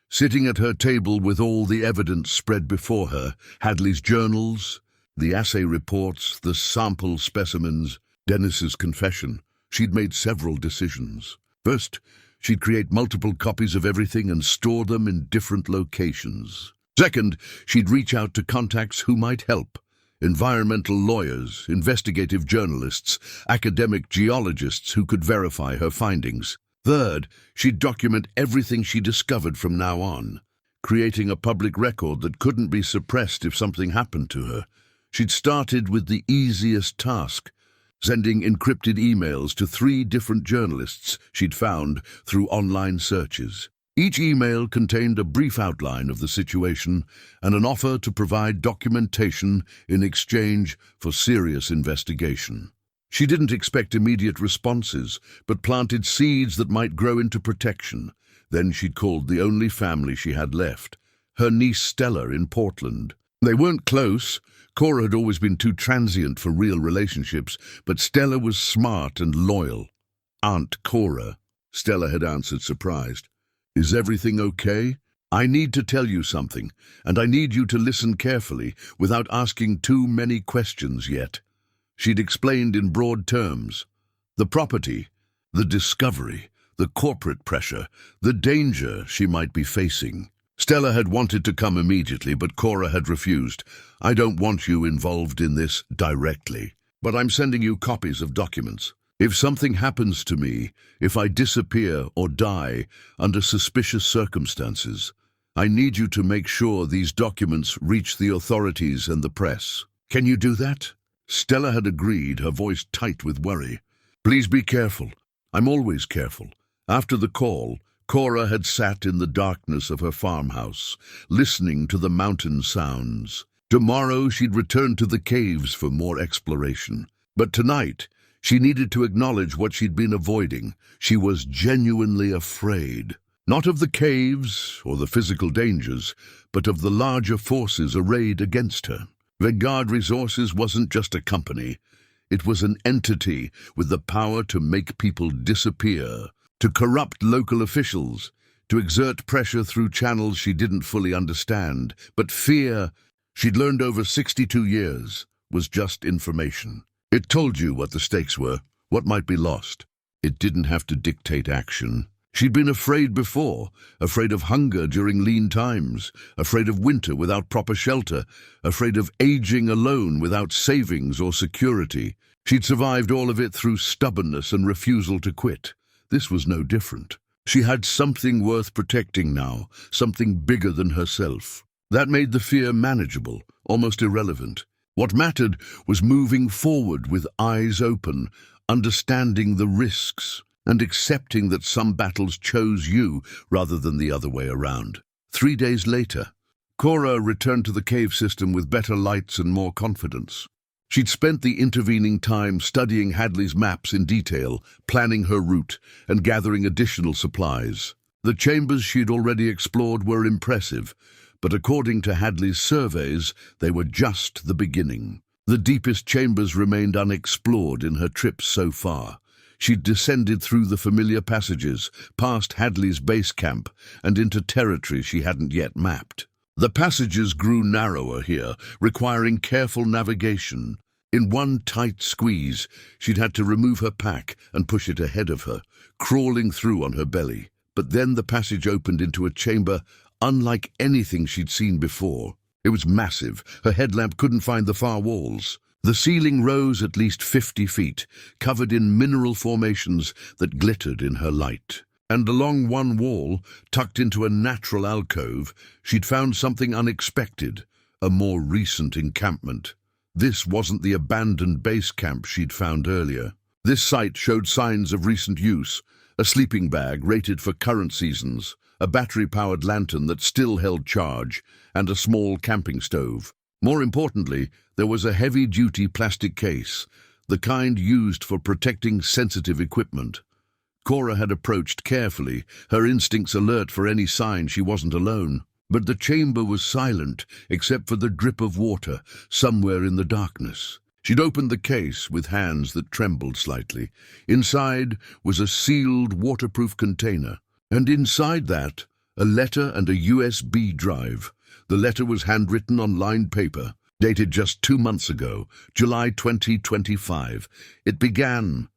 sitting at her table with all the evidence spread before her, Hadley's journals, the assay reports, the sample specimens, Dennis's confession, she'd made several decisions. First, she'd create multiple copies of everything and store them in different locations. Second, she'd reach out to contacts who might help. Environmental lawyers, investigative journalists, academic geologists who could verify her findings. Third, she'd document everything she discovered from now on, creating a public record that couldn't be suppressed if something happened to her. She'd started with the easiest task, sending encrypted emails to 3 different journalists she'd found through online searches. Each email contained a brief outline of the situation and an offer to provide documentation in exchange for serious investigation. She didn't expect immediate responses, but planted seeds that might grow into protection. Then she'd called the only family she had left, her niece Stella in Portland. They weren't close. Cora had always been too transient for real relationships, but Stella was smart and loyal. "Aunt Cora," Stella had answered, surprised. "Is everything okay? I need to tell you something, and I need you to listen carefully without asking too many questions yet." She'd explained in broad terms. The property, the discovery, the corporate pressure, the danger she might be facing. Stella had wanted to come immediately, but Cora had refused. "I don't want you involved in this directly, but I'm sending you copies of documents. If something happens to me, if I disappear or die under suspicious circumstances, I need you to make sure these documents reach the authorities and the press. Can you do that?" Stella had agreed, her voice tight with worry. "Please be careful. I'm always careful." After the call, Cora had sat in the darkness of her farmhouse, listening to the mountain sounds. Tomorrow she'd return to the caves for more exploration. But tonight, she needed to acknowledge what she'd been avoiding. She was genuinely afraid. Not of the caves or the physical dangers, but of the larger forces arrayed against her. Vanguard Resources wasn't just a company. It was an entity with the power to make people disappear, to corrupt local officials, to exert pressure through channels she didn't fully understand. But fear, she'd learned over 62 years, was just information. It told you what the stakes were, what might be lost. It didn't have to dictate action. She'd been afraid before, afraid of hunger during lean times, afraid of winter without proper shelter, afraid of aging alone without savings or security. She'd survived all of it through stubbornness and refusal to quit. This was no different. She had something worth protecting now, something bigger than herself. That made the fear manageable, almost irrelevant. What mattered was moving forward with eyes open, understanding the risks, and accepting that some battles chose you rather than the other way around. 3 days later, Cora returned to the cave system with better lights and more confidence. She'd spent the intervening time studying Hadley's maps in detail, planning her route, and gathering additional supplies. The chambers she'd already explored were impressive, but according to Hadley's surveys, they were just the beginning. The deepest chambers remained unexplored in her trips so far. She'd descended through the familiar passages, past Hadley's base camp, and into territory she hadn't yet mapped. The passages grew narrower here, requiring careful navigation. In one tight squeeze, she'd had to remove her pack and push it ahead of her, crawling through on her belly. But then the passage opened into a chamber unlike anything she'd seen before. It was massive. Her headlamp couldn't find the far walls. The ceiling rose at least 50 feet, covered in mineral formations that glittered in her light. And along one wall, tucked into a natural alcove, she'd found something unexpected, a more recent encampment. This wasn't the abandoned base camp she'd found earlier. This site showed signs of recent use: a sleeping bag rated for current seasons, a battery-powered lantern that still held charge, and a small camping stove. More importantly, there was a heavy-duty plastic case, the kind used for protecting sensitive equipment. Cora had approached carefully, her instincts alert for any sign she wasn't alone. But the chamber was silent, except for the drip of water somewhere in the darkness. She'd opened the case with hands that trembled slightly. Inside was a sealed, waterproof container, and inside that, a letter and a USB drive. The letter was handwritten on lined paper, dated just 2 months ago, July 2025. It began,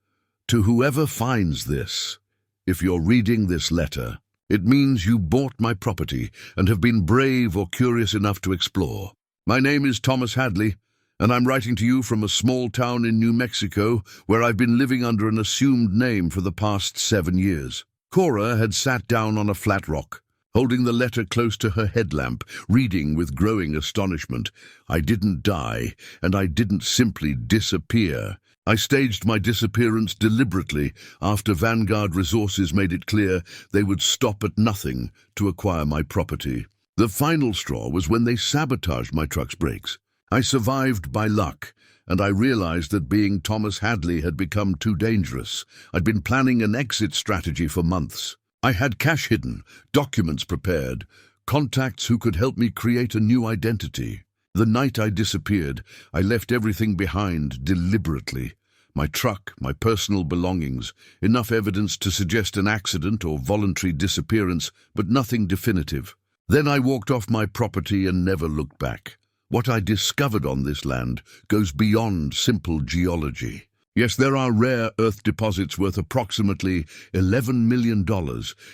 "To whoever finds this, if you're reading this letter, it means you bought my property and have been brave or curious enough to explore. My name is Thomas Hadley, and I'm writing to you from a small town in New Mexico where I've been living under an assumed name for the past 7 years." Cora had sat down on a flat rock, holding the letter close to her headlamp, reading with growing astonishment. "I didn't die, and I didn't simply disappear. I staged my disappearance deliberately after Vanguard Resources made it clear they would stop at nothing to acquire my property. The final straw was when they sabotaged my truck's brakes. I survived by luck, and I realized that being Thomas Hadley had become too dangerous. I'd been planning an exit strategy for months. I had cash hidden, documents prepared, contacts who could help me create a new identity. The night I disappeared, I left everything behind deliberately. My truck, my personal belongings, enough evidence to suggest an accident or voluntary disappearance, but nothing definitive. Then I walked off my property and never looked back. What I discovered on this land goes beyond simple geology. Yes, there are rare earth deposits worth approximately $11 million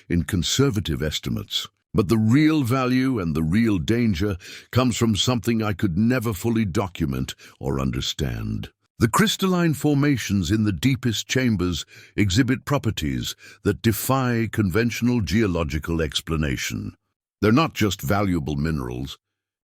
in conservative estimates. But the real value and the real danger comes from something I could never fully document or understand. The crystalline formations in the deepest chambers exhibit properties that defy conventional geological explanation. They're not just valuable minerals.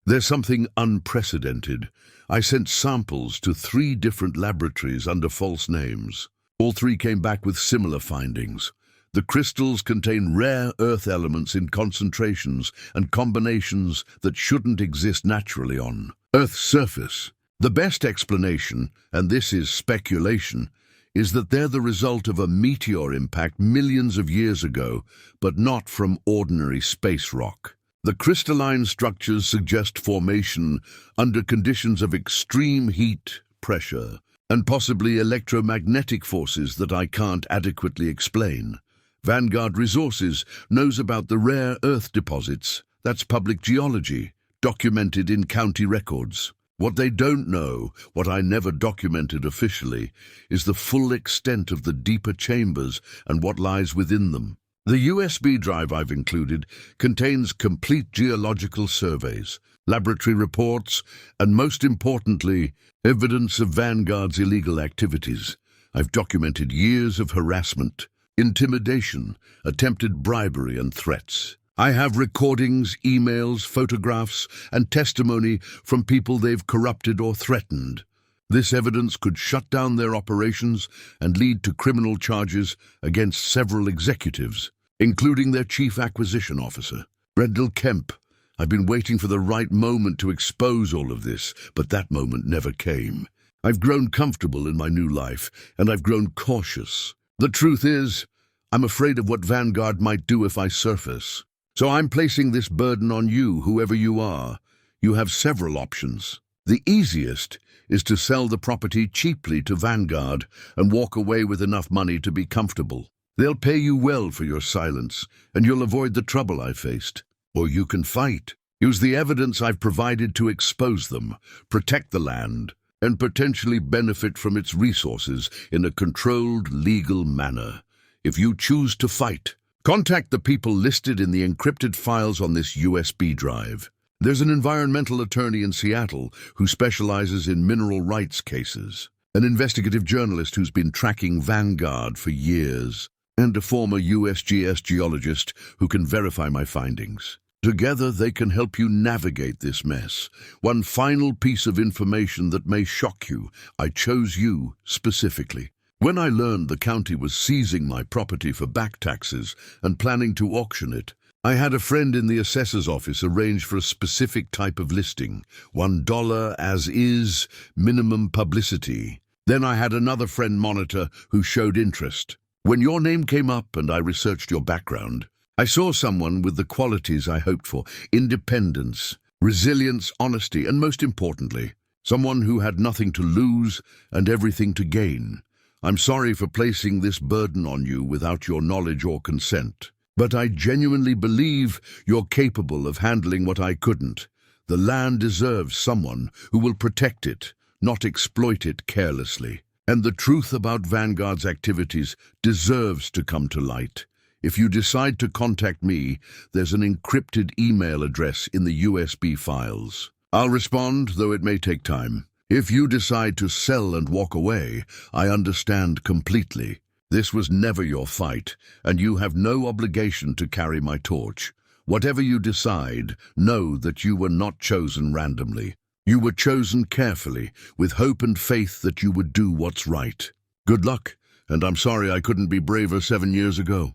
There's something unprecedented. I sent samples to 3 different laboratories under false names. All 3 came back with similar findings. The crystals contain rare earth elements in concentrations and combinations that shouldn't exist naturally on Earth's surface. The best explanation, and this is speculation, is that they're the result of a meteor impact millions of years ago, but not from ordinary space rock. The crystalline structures suggest formation under conditions of extreme heat, pressure, and possibly electromagnetic forces that I can't adequately explain. Vanguard Resources knows about the rare earth deposits. That's public geology, documented in county records. What they don't know, what I never documented officially, is the full extent of the deeper chambers and what lies within them. The USB drive I've included contains complete geological surveys, laboratory reports, and most importantly, evidence of Vanguard's illegal activities. I've documented years of harassment, intimidation, attempted bribery, and threats. I have recordings, emails, photographs, and testimony from people they've corrupted or threatened. This evidence could shut down their operations and lead to criminal charges against several executives, including their chief acquisition officer, Brendel Kemp. I've been waiting for the right moment to expose all of this, but that moment never came. I've grown comfortable in my new life, and I've grown cautious. The truth is, I'm afraid of what Vanguard might do if I surface. So I'm placing this burden on you, whoever you are. You have several options. The easiest is to sell the property cheaply to Vanguard and walk away with enough money to be comfortable. They'll pay you well for your silence, and you'll avoid the trouble I faced. Or you can fight. Use the evidence I've provided to expose them, protect the land, and potentially benefit from its resources in a controlled, legal manner. If you choose to fight, contact the people listed in the encrypted files on this USB drive. There's an environmental attorney in Seattle who specializes in mineral rights cases, an investigative journalist who's been tracking Vanguard for years, and a former USGS geologist who can verify my findings. Together, they can help you navigate this mess. One final piece of information that may shock you: I chose you specifically. When I learned the county was seizing my property for back taxes and planning to auction it, I had a friend in the assessor's office arrange for a specific type of listing, $1 as is, minimum publicity. Then I had another friend monitor who showed interest. When your name came up and I researched your background, I saw someone with the qualities I hoped for: independence, resilience, honesty, and most importantly, someone who had nothing to lose and everything to gain. I'm sorry for placing this burden on you without your knowledge or consent, but I genuinely believe you're capable of handling what I couldn't. The land deserves someone who will protect it, not exploit it carelessly. And the truth about Vanguard's activities deserves to come to light. If you decide to contact me, there's an encrypted email address in the USB files. I'll respond, though it may take time. If you decide to sell and walk away, I understand completely. This was never your fight, and you have no obligation to carry my torch. Whatever you decide, know that you were not chosen randomly. You were chosen carefully, with hope and faith that you would do what's right. Good luck, and I'm sorry I couldn't be braver 7 years ago.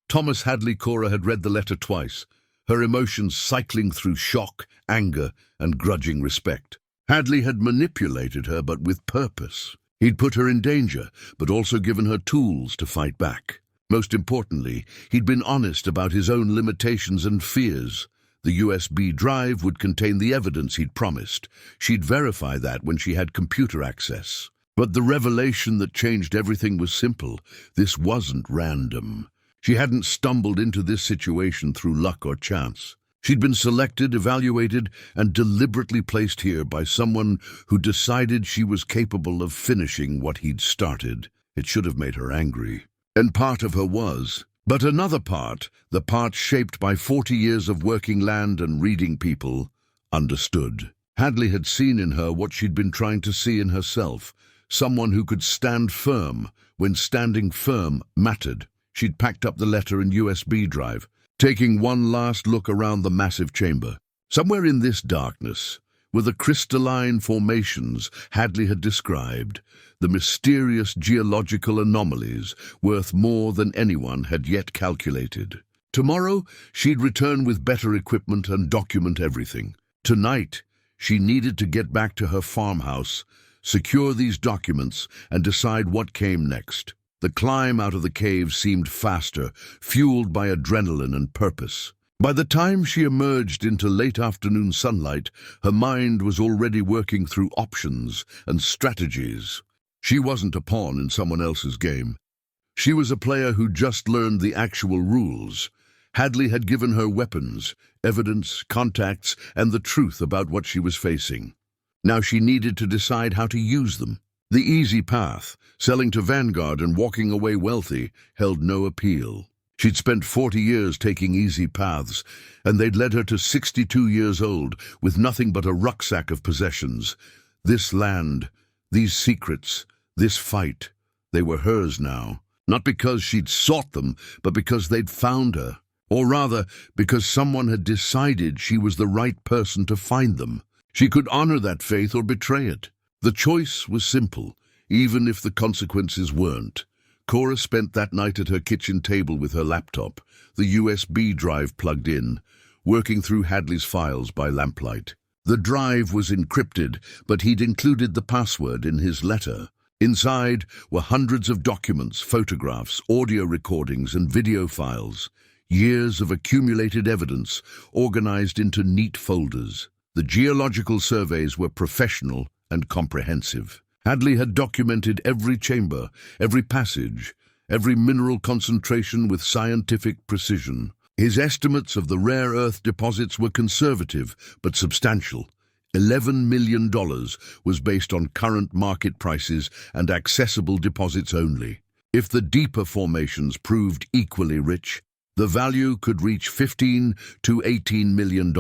Thomas Hadley. Cora had read the letter twice, her emotions cycling through shock, anger, and grudging respect. Hadley had manipulated her, but with purpose. He'd put her in danger, but also given her tools to fight back. Most importantly, he'd been honest about his own limitations and fears. The USB drive would contain the evidence he'd promised. She'd verify that when she had computer access. But the revelation that changed everything was simple. This wasn't random. She hadn't stumbled into this situation through luck or chance. She'd been selected, evaluated, and deliberately placed here by someone who decided she was capable of finishing what he'd started. It should have made her angry. And part of her was. But another part, the part shaped by 40 years of working land and reading people, understood. Hadley had seen in her what she'd been trying to see in herself, someone who could stand firm when standing firm mattered. She'd packed up the letter and USB drive, taking one last look around the massive chamber. Somewhere in this darkness were the crystalline formations Hadley had described, the mysterious geological anomalies worth more than anyone had yet calculated. Tomorrow, she'd return with better equipment and document everything. Tonight, she needed to get back to her farmhouse, secure these documents, and decide what came next. The climb out of the cave seemed faster, fueled by adrenaline and purpose. By the time she emerged into late afternoon sunlight, her mind was already working through options and strategies. She wasn't a pawn in someone else's game. She was a player who just learned the actual rules. Hadley had given her weapons, evidence, contacts, and the truth about what she was facing. Now she needed to decide how to use them. The easy path, selling to Vanguard and walking away wealthy, held no appeal. She'd spent 40 years taking easy paths, and they'd led her to 62 years old with nothing but a rucksack of possessions. This land, these secrets, this fight, they were hers now. Not because she'd sought them, but because they'd found her. Or rather, because someone had decided she was the right person to find them. She could honor that faith or betray it. The choice was simple, even if the consequences weren't. Cora spent that night at her kitchen table with her laptop, the USB drive plugged in, working through Hadley's files by lamplight. The drive was encrypted, but he'd included the password in his letter. Inside were hundreds of documents, photographs, audio recordings, and video files. Years of accumulated evidence, organized into neat folders. The geological surveys were professional and comprehensive. Hadley had documented every chamber, every passage, every mineral concentration with scientific precision. His estimates of the rare earth deposits were conservative but substantial. $11 million was based on current market prices and accessible deposits only. If the deeper formations proved equally rich, the value could reach $15 to $18 million.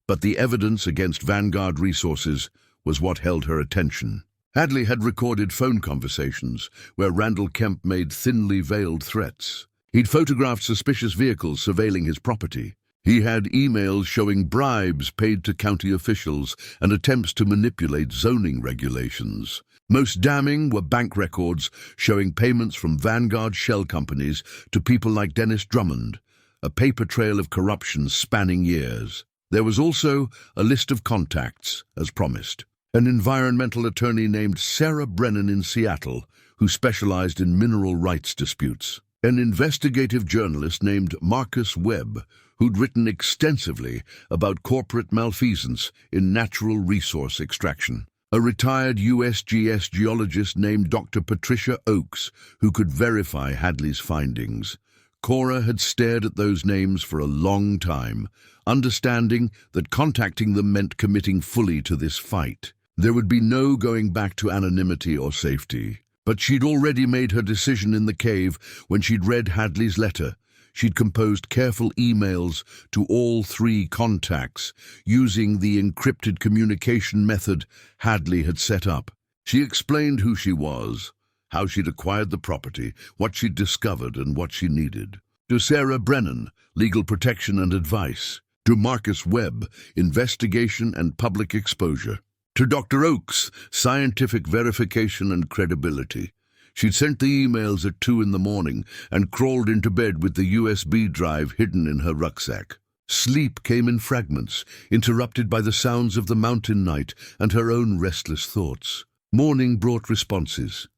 But the evidence against Vanguard Resources was what held her attention. Hadley had recorded phone conversations where Randall Kemp made thinly veiled threats. He'd photographed suspicious vehicles surveilling his property. He had emails showing bribes paid to county officials and attempts to manipulate zoning regulations. Most damning were bank records showing payments from Vanguard shell companies to people like Dennis Drummond, a paper trail of corruption spanning years. There was also a list of contacts, as promised. An environmental attorney named Sarah Brennan in Seattle, who specialized in mineral rights disputes. An investigative journalist named Marcus Webb, who'd written extensively about corporate malfeasance in natural resource extraction. A retired USGS geologist named Dr. Patricia Oakes, who could verify Hadley's findings. Cora had stared at those names for a long time, understanding that contacting them meant committing fully to this fight. There would be no going back to anonymity or safety. But she'd already made her decision in the cave when she'd read Hadley's letter. She'd composed careful emails to all three contacts, using the encrypted communication method Hadley had set up. She explained who she was, how she'd acquired the property, what she'd discovered, and what she needed. To Sarah Brennan, legal protection and advice. To Marcus Webb, investigation and public exposure. To Dr. Oakes, scientific verification and credibility. She'd sent the emails at 2 in the morning and crawled into bed with the USB drive hidden in her rucksack. Sleep came in fragments, interrupted by the sounds of the mountain night and her own restless thoughts. Morning brought responses.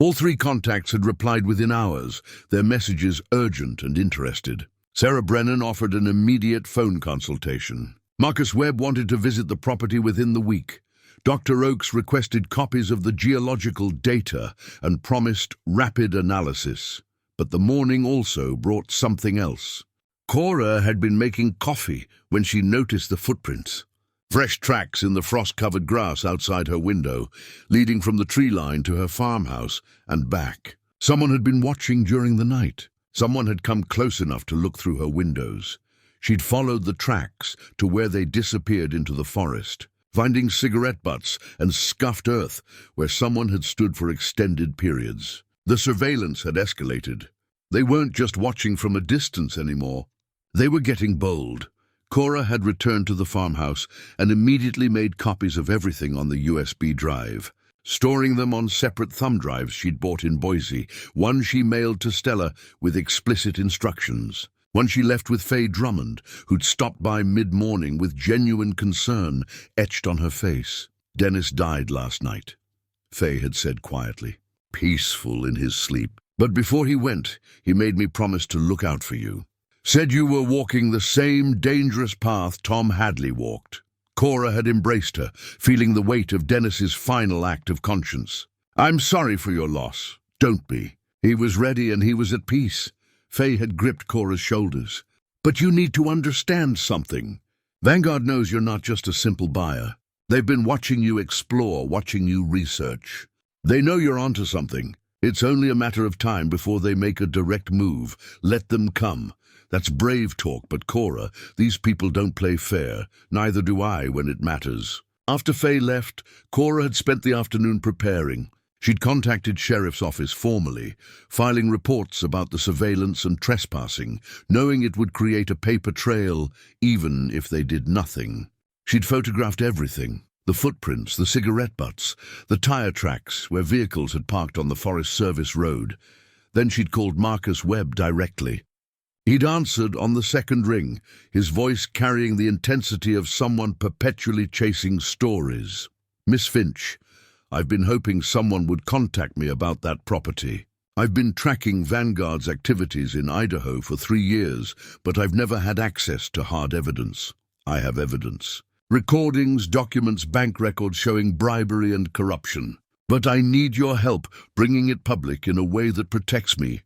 All three contacts had replied within hours, their messages urgent and interested. Sarah Brennan offered an immediate phone consultation. Marcus Webb wanted to visit the property within the week. Dr. Oakes requested copies of the geological data and promised rapid analysis. But the morning also brought something else. Cora had been making coffee when she noticed the footprints. Fresh tracks in the frost-covered grass outside her window, leading from the tree line to her farmhouse and back. Someone had been watching during the night. Someone had come close enough to look through her windows. She'd followed the tracks to where they disappeared into the forest, finding cigarette butts and scuffed earth where someone had stood for extended periods. The surveillance had escalated. They weren't just watching from a distance anymore. They were getting bold. Cora had returned to the farmhouse and immediately made copies of everything on the USB drive, storing them on separate thumb drives she'd bought in Boise. One she mailed to Stella with explicit instructions. One she left with Faye Drummond, who'd stopped by mid-morning with genuine concern etched on her face. "Dennis died last night," Faye had said quietly, peaceful in his sleep. "But before he went, he made me promise to look out for you. Said you were walking the same dangerous path Tom Hadley walked." Cora had embraced her, feeling the weight of Dennis's final act of conscience. "I'm sorry for your loss. Don't be. He was ready and he was at peace." Faye had gripped Cora's shoulders. "But you need to understand something. Vanguard knows you're not just a simple buyer. They've been watching you explore, watching you research. They know you're onto something. It's only a matter of time before they make a direct move. Let them come." That's brave talk, but Cora, these people don't play fair. Neither do I when it matters. After Faye left, Cora had spent the afternoon preparing. She'd contacted Sheriff's Office formally, filing reports about the surveillance and trespassing, knowing it would create a paper trail, even if they did nothing. She'd photographed everything: the footprints, the cigarette butts, the tire tracks where vehicles had parked on the Forest Service road. Then she'd called Marcus Webb directly. He'd answered on the second ring, his voice carrying the intensity of someone perpetually chasing stories. "Miss Finch, I've been hoping someone would contact me about that property. I've been tracking Vanguard's activities in Idaho for 3 years, but I've never had access to hard evidence. I have evidence. Recordings, documents, bank records showing bribery and corruption. But I need your help bringing it public in a way that protects me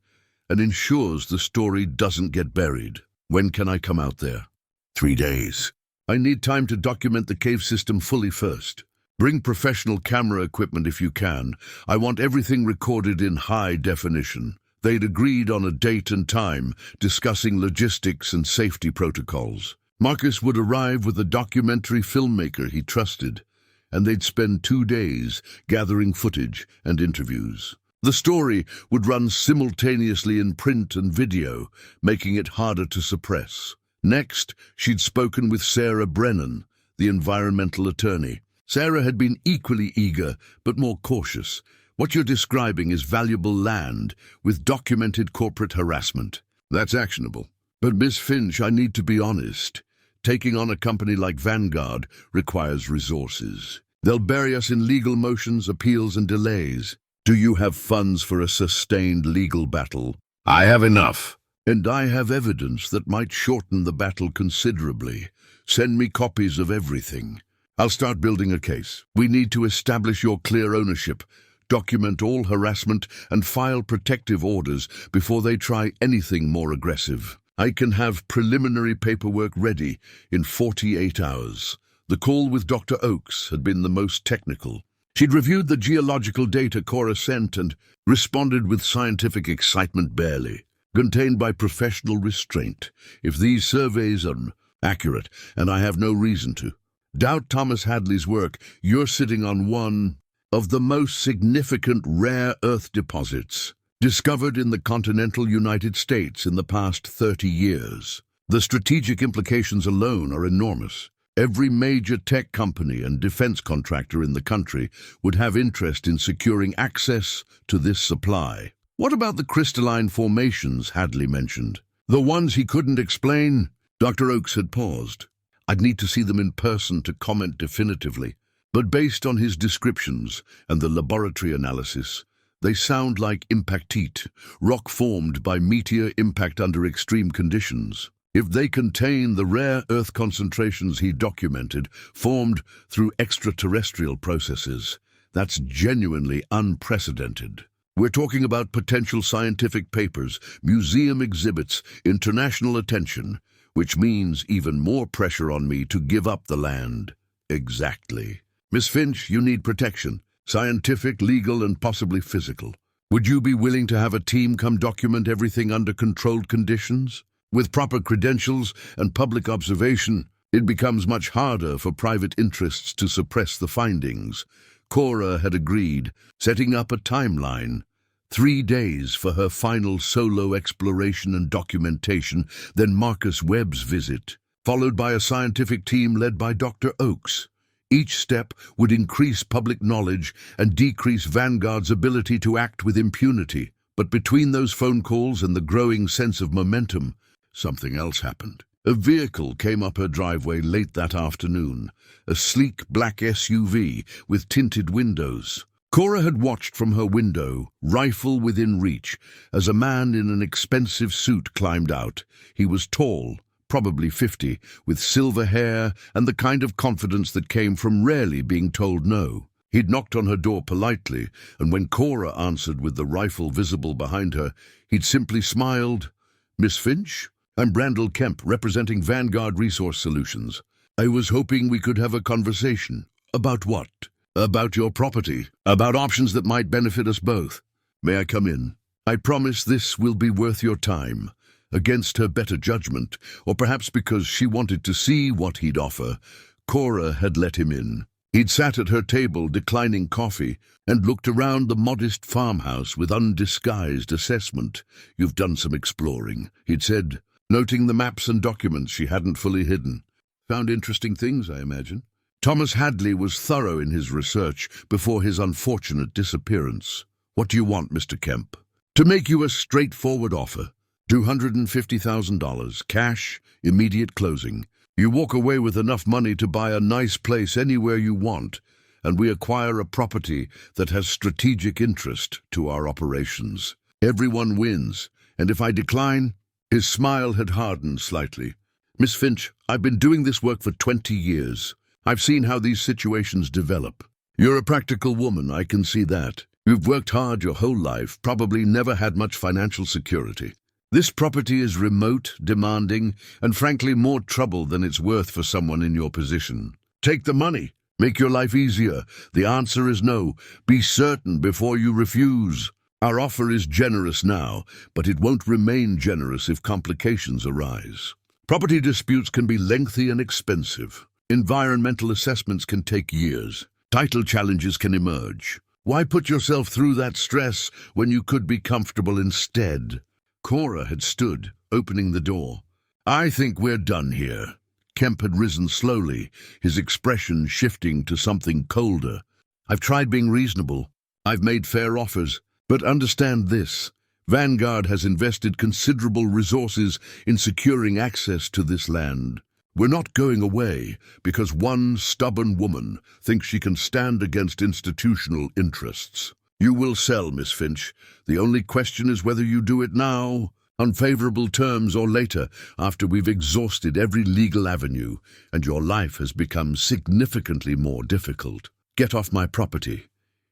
and ensures the story doesn't get buried. When can I come out there?" 3 days. "I need time to document the cave system fully first. Bring professional camera equipment if you can. I want everything recorded in high definition." They'd agreed on a date and time, discussing logistics and safety protocols. Marcus would arrive with a documentary filmmaker he trusted, and they'd spend 2 days gathering footage and interviews. The story would run simultaneously in print and video, making it harder to suppress. Next, she'd spoken with Sarah Brennan, the environmental attorney. Sarah had been equally eager, but more cautious. "What you're describing is valuable land with documented corporate harassment. That's actionable. But Miss Finch, I need to be honest. Taking on a company like Vanguard requires resources. They'll bury us in legal motions, appeals, and delays. Do you have funds for a sustained legal battle?" "I have enough. And I have evidence that might shorten the battle considerably. Send me copies of everything. I'll start building a case. We need to establish your clear ownership, document all harassment, and file protective orders before they try anything more aggressive. I can have preliminary paperwork ready in 48 hours. The call with Dr. Oakes had been the most technical. She'd reviewed the geological data Cora sent and responded with scientific excitement barely, contained by professional restraint. "If these surveys are accurate, and I have no reason to doubt Thomas Hadley's work, you're sitting on one of the most significant rare earth deposits discovered in the continental United States in the past 30 years. The strategic implications alone are enormous. Every major tech company and defense contractor in the country would have interest in securing access to this supply." "What about the crystalline formations Hadley mentioned? The ones he couldn't explain?" Dr. Oakes had paused. "I'd need to see them in person to comment definitively, but based on his descriptions and the laboratory analysis, they sound like impactite, rock formed by meteor impact under extreme conditions. If they contain the rare earth concentrations he documented, formed through extraterrestrial processes, that's genuinely unprecedented. We're talking about potential scientific papers, museum exhibits, international attention, which means even more pressure on me to give up the land." "Exactly. Miss Finch, you need protection, scientific, legal, and possibly physical. Would you be willing to have a team come document everything under controlled conditions? With proper credentials and public observation, it becomes much harder for private interests to suppress the findings." Cora had agreed, setting up a timeline. 3 days for her final solo exploration and documentation, then Marcus Webb's visit, followed by a scientific team led by Dr. Oakes. Each step would increase public knowledge and decrease Vanguard's ability to act with impunity. But between those phone calls and the growing sense of momentum, something else happened. A vehicle came up her driveway late that afternoon, a sleek black SUV with tinted windows. Cora had watched from her window, rifle within reach, as a man in an expensive suit climbed out. He was tall, probably 50, with silver hair and the kind of confidence that came from rarely being told no. He'd knocked on her door politely, and when Cora answered with the rifle visible behind her, he'd simply smiled. "Miss Finch? I'm Brandel Kemp, representing Vanguard Resource Solutions. I was hoping we could have a conversation." "About what?" "About your property, about options that might benefit us both. May I come in? I promise this will be worth your time." Against her better judgment, or perhaps because she wanted to see what he'd offer, Cora had let him in. He'd sat at her table declining coffee and looked around the modest farmhouse with undisguised assessment. "You've done some exploring," he'd said, noting the maps and documents she hadn't fully hidden. "Found interesting things, I imagine." Thomas Hadley was thorough in his research before his unfortunate disappearance. "What do you want, Mr. Kemp?" "To make you a straightforward offer. $250,000, cash, immediate closing. You walk away with enough money to buy a nice place anywhere you want, and we acquire a property that has strategic interest to our operations. Everyone wins, and if I decline..." His smile had hardened slightly. "Miss Finch, I've been doing this work for 20 years. I've seen how these situations develop. You're a practical woman, I can see that. You've worked hard your whole life, probably never had much financial security. This property is remote, demanding, and frankly more trouble than it's worth for someone in your position. Take the money. Make your life easier. The answer is no. Be certain before you refuse. Our offer is generous now, but it won't remain generous if complications arise. Property disputes can be lengthy and expensive. Environmental assessments can take years. Title challenges can emerge. Why put yourself through that stress when you could be comfortable instead?" Cora had stood, opening the door. "I think we're done here." Kemp had risen slowly, his expression shifting to something colder. "I've tried being reasonable. I've made fair offers. But understand this. Vanguard has invested considerable resources in securing access to this land. We're not going away because one stubborn woman thinks she can stand against institutional interests. You will sell, Miss Finch. The only question is whether you do it now, on favorable terms, or later, after we've exhausted every legal avenue, and your life has become significantly more difficult. Get off my property."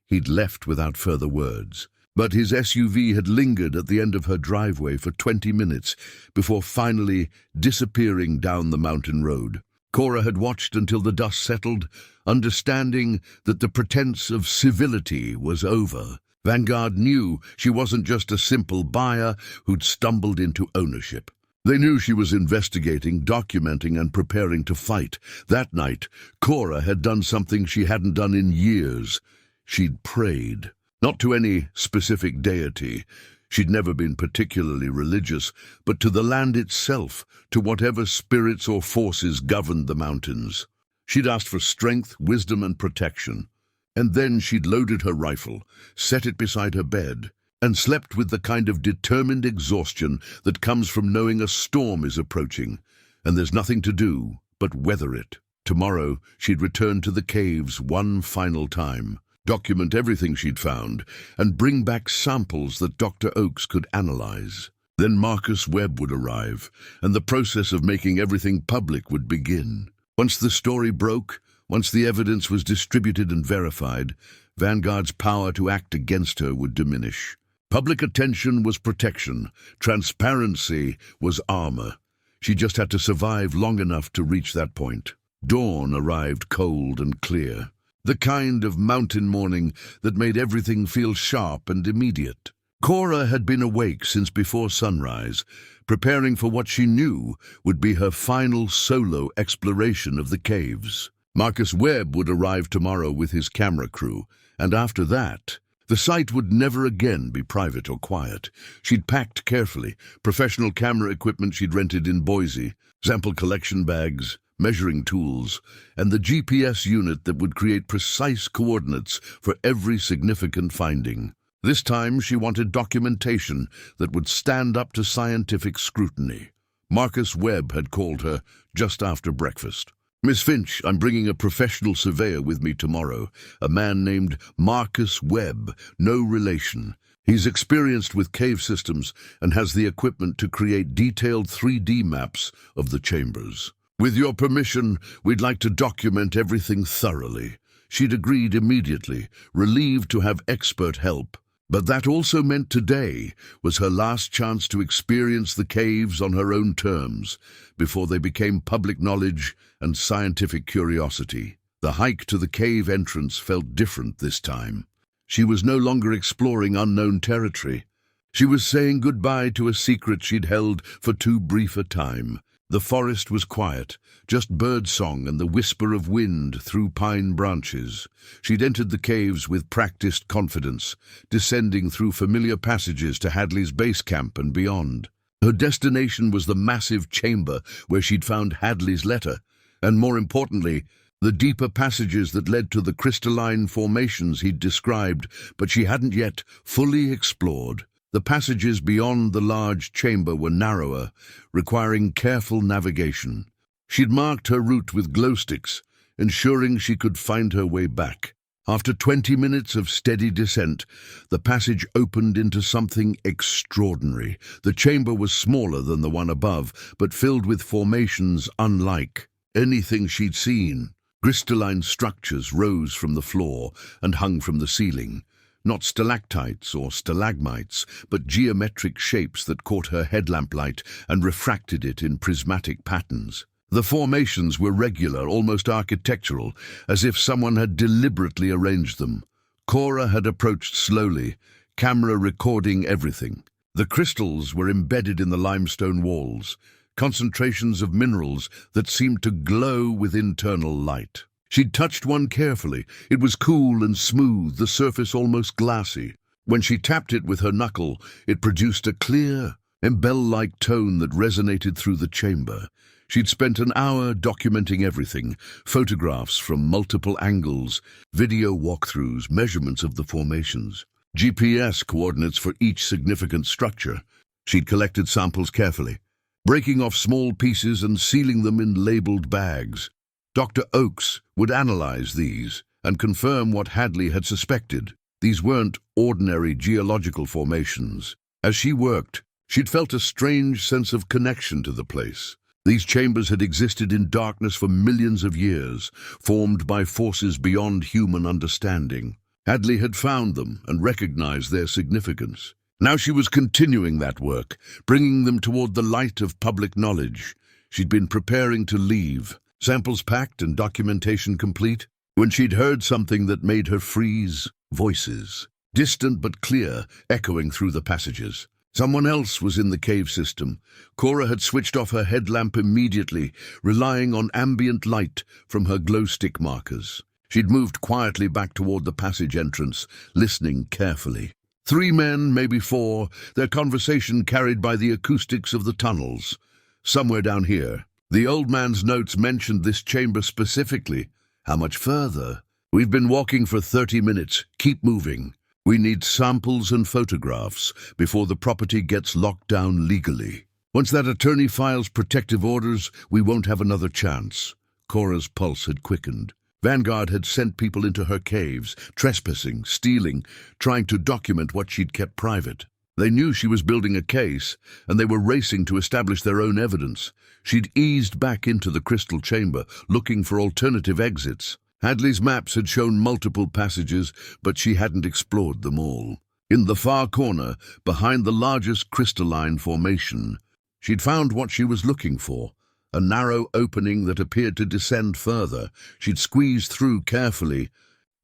He'd left without further words, but his SUV had lingered at the end of her driveway for 20 minutes before finally disappearing down the mountain road. Cora had watched until the dust settled, understanding that the pretense of civility was over. Vanguard knew she wasn't just a simple buyer who'd stumbled into ownership. They knew she was investigating, documenting, and preparing to fight. That night, Cora had done something she hadn't done in years. She'd prayed. Not to any specific deity. She'd never been particularly religious, but to the land itself, to whatever spirits or forces governed the mountains. She'd asked for strength, wisdom, and protection. And then she'd loaded her rifle, set it beside her bed, and slept with the kind of determined exhaustion that comes from knowing a storm is approaching, and there's nothing to do but weather it. Tomorrow, she'd return to the caves one final time, document everything she'd found, and bring back samples that Dr. Oakes could analyze. Then Marcus Webb would arrive, and the process of making everything public would begin. Once the story broke, once the evidence was distributed and verified, Vanguard's power to act against her would diminish. Public attention was protection. Transparency was armor. She just had to survive long enough to reach that point. Dawn arrived cold and clear. The kind of mountain morning that made everything feel sharp and immediate. Cora had been awake since before sunrise, preparing for what she knew would be her final solo exploration of the caves. Marcus Webb would arrive tomorrow with his camera crew, and after that, The site would never again be private or quiet. She'd packed carefully, professional camera equipment she'd rented in Boise, sample collection bags, measuring tools, and the GPS unit that would create precise coordinates for every significant finding. This time she wanted documentation that would stand up to scientific scrutiny. Marcus Webb had called her just after breakfast. "Miss Finch, I'm bringing a professional surveyor with me tomorrow, a man named Marcus Webb, no relation. He's experienced with cave systems and has the equipment to create detailed 3D maps of the chambers. With your permission, we'd like to document everything thoroughly." She'd agreed immediately, relieved to have expert help. But that also meant today was her last chance to experience the caves on her own terms, before they became public knowledge and scientific curiosity. The hike to the cave entrance felt different this time. She was no longer exploring unknown territory. She was saying goodbye to a secret she'd held for too brief a time. The forest was quiet, just birdsong and the whisper of wind through pine branches. She'd entered the caves with practiced confidence, descending through familiar passages to Hadley's base camp and beyond. Her destination was the massive chamber where she'd found Hadley's letter, and more importantly, the deeper passages that led to the crystalline formations he'd described, but she hadn't yet fully explored. The passages beyond the large chamber were narrower, requiring careful navigation. She'd marked her route with glow sticks, ensuring she could find her way back. After 20 minutes of steady descent, the passage opened into something extraordinary. The chamber was smaller than the one above, but filled with formations unlike anything she'd seen. Crystalline structures rose from the floor and hung from the ceiling. Not stalactites or stalagmites, but geometric shapes that caught her headlamp light and refracted it in prismatic patterns. The formations were regular, almost architectural, as if someone had deliberately arranged them. Cora had approached slowly, camera recording everything. The crystals were embedded in the limestone walls, concentrations of minerals that seemed to glow with internal light. She'd touched one carefully. It was cool and smooth, the surface almost glassy. When she tapped it with her knuckle, it produced a clear, bell-like tone that resonated through the chamber. She'd spent an hour documenting everything, photographs from multiple angles, video walkthroughs, measurements of the formations, GPS coordinates for each significant structure. She'd collected samples carefully, breaking off small pieces and sealing them in labeled bags. Dr. Oakes would analyze these and confirm what Hadley had suspected. These weren't ordinary geological formations. As she worked, she'd felt a strange sense of connection to the place. These chambers had existed in darkness for millions of years, formed by forces beyond human understanding. Hadley had found them and recognized their significance. Now she was continuing that work, bringing them toward the light of public knowledge. She'd been preparing to leave, samples packed and documentation complete, when she'd heard something that made her freeze. Voices, distant but clear, echoing through the passages. Someone else was in the cave system. Cora had switched off her headlamp immediately, relying on ambient light from her glow stick markers. She'd moved quietly back toward the passage entrance, listening carefully. 3 men, maybe 4, their conversation carried by the acoustics of the tunnels. Somewhere down here. The old man's notes mentioned this chamber specifically. "How much further?" "We've been walking for 30 minutes. Keep moving. We need samples and photographs before the property gets locked down legally. Once that attorney files protective orders, we won't have another chance." Cora's pulse had quickened. Vanguard had sent people into her caves, trespassing, stealing, trying to document what she'd kept private. They knew she was building a case, and they were racing to establish their own evidence. She'd eased back into the crystal chamber, looking for alternative exits. Hadley's maps had shown multiple passages, but she hadn't explored them all. In the far corner, behind the largest crystalline formation, she'd found what she was looking for, a narrow opening that appeared to descend further. She'd squeezed through carefully.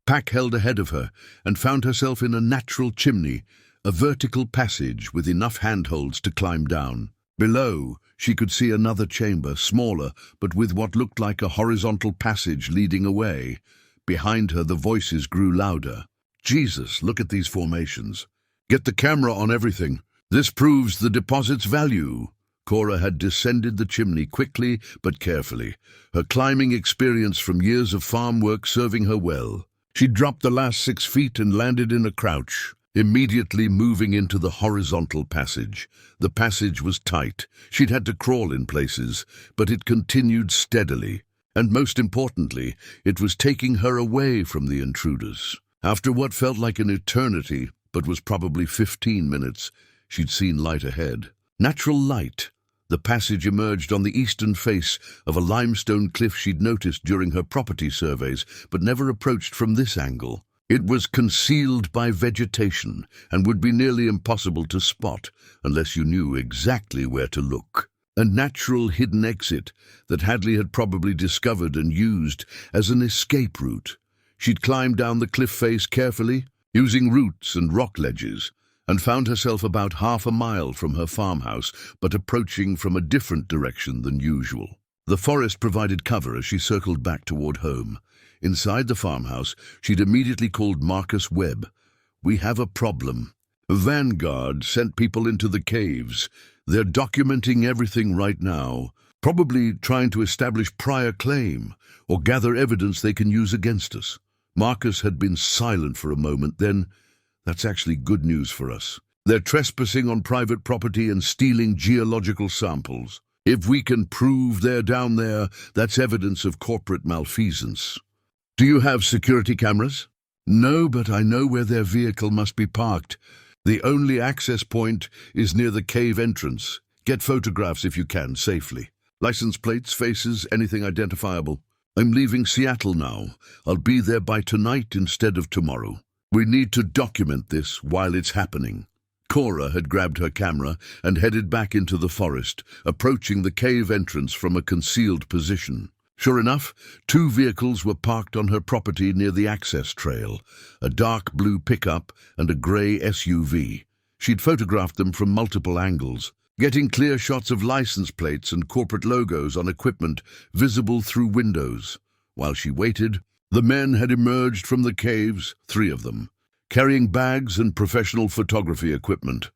Pack held ahead of her, and found herself in a natural chimney, a vertical passage with enough handholds to climb down. Below, she could see another chamber, smaller, but with what looked like a horizontal passage leading away. Behind her, the voices grew louder. Jesus, look at these formations. Get the camera on everything. This proves the deposit's value. Cora had descended the chimney quickly but carefully, her climbing experience from years of farm work serving her well. She dropped the last 6 feet and landed in a crouch, immediately moving into the horizontal passage. The passage was tight. She'd had to crawl in places, but it continued steadily. And most importantly, it was taking her away from the intruders. After what felt like an eternity, but was probably 15 minutes, she'd seen light ahead. Natural light. The passage emerged on the eastern face of a limestone cliff she'd noticed during her property surveys, but never approached from this angle. It was concealed by vegetation and would be nearly impossible to spot unless you knew exactly where to look. A natural hidden exit that Hadley had probably discovered and used as an escape route. She'd climbed down the cliff face carefully, using roots and rock ledges, and found herself about half a mile from her farmhouse, but approaching from a different direction than usual. The forest provided cover as she circled back toward home. Inside the farmhouse, she'd immediately called Marcus Webb. "We have a problem. Vanguard sent people into the caves. They're documenting everything right now, probably trying to establish prior claim or gather evidence they can use against us." Marcus had been silent for a moment, then, "That's actually good news for us. They're trespassing on private property and stealing geological samples. If we can prove they're down there, that's evidence of corporate malfeasance." "Do you have security cameras?" "No, but I know where their vehicle must be parked. The only access point is near the cave entrance. Get photographs if you can, safely. License plates, faces, anything identifiable. I'm leaving Seattle now. I'll be there by tonight instead of tomorrow. We need to document this while it's happening." Cora had grabbed her camera and headed back into the forest, approaching the cave entrance from a concealed position. Sure enough, 2 vehicles were parked on her property near the access trail, a dark blue pickup and a grey SUV. She'd photographed them from multiple angles, getting clear shots of license plates and corporate logos on equipment visible through windows. While she waited, the men had emerged from the caves, 3 of them, carrying bags and professional photography equipment.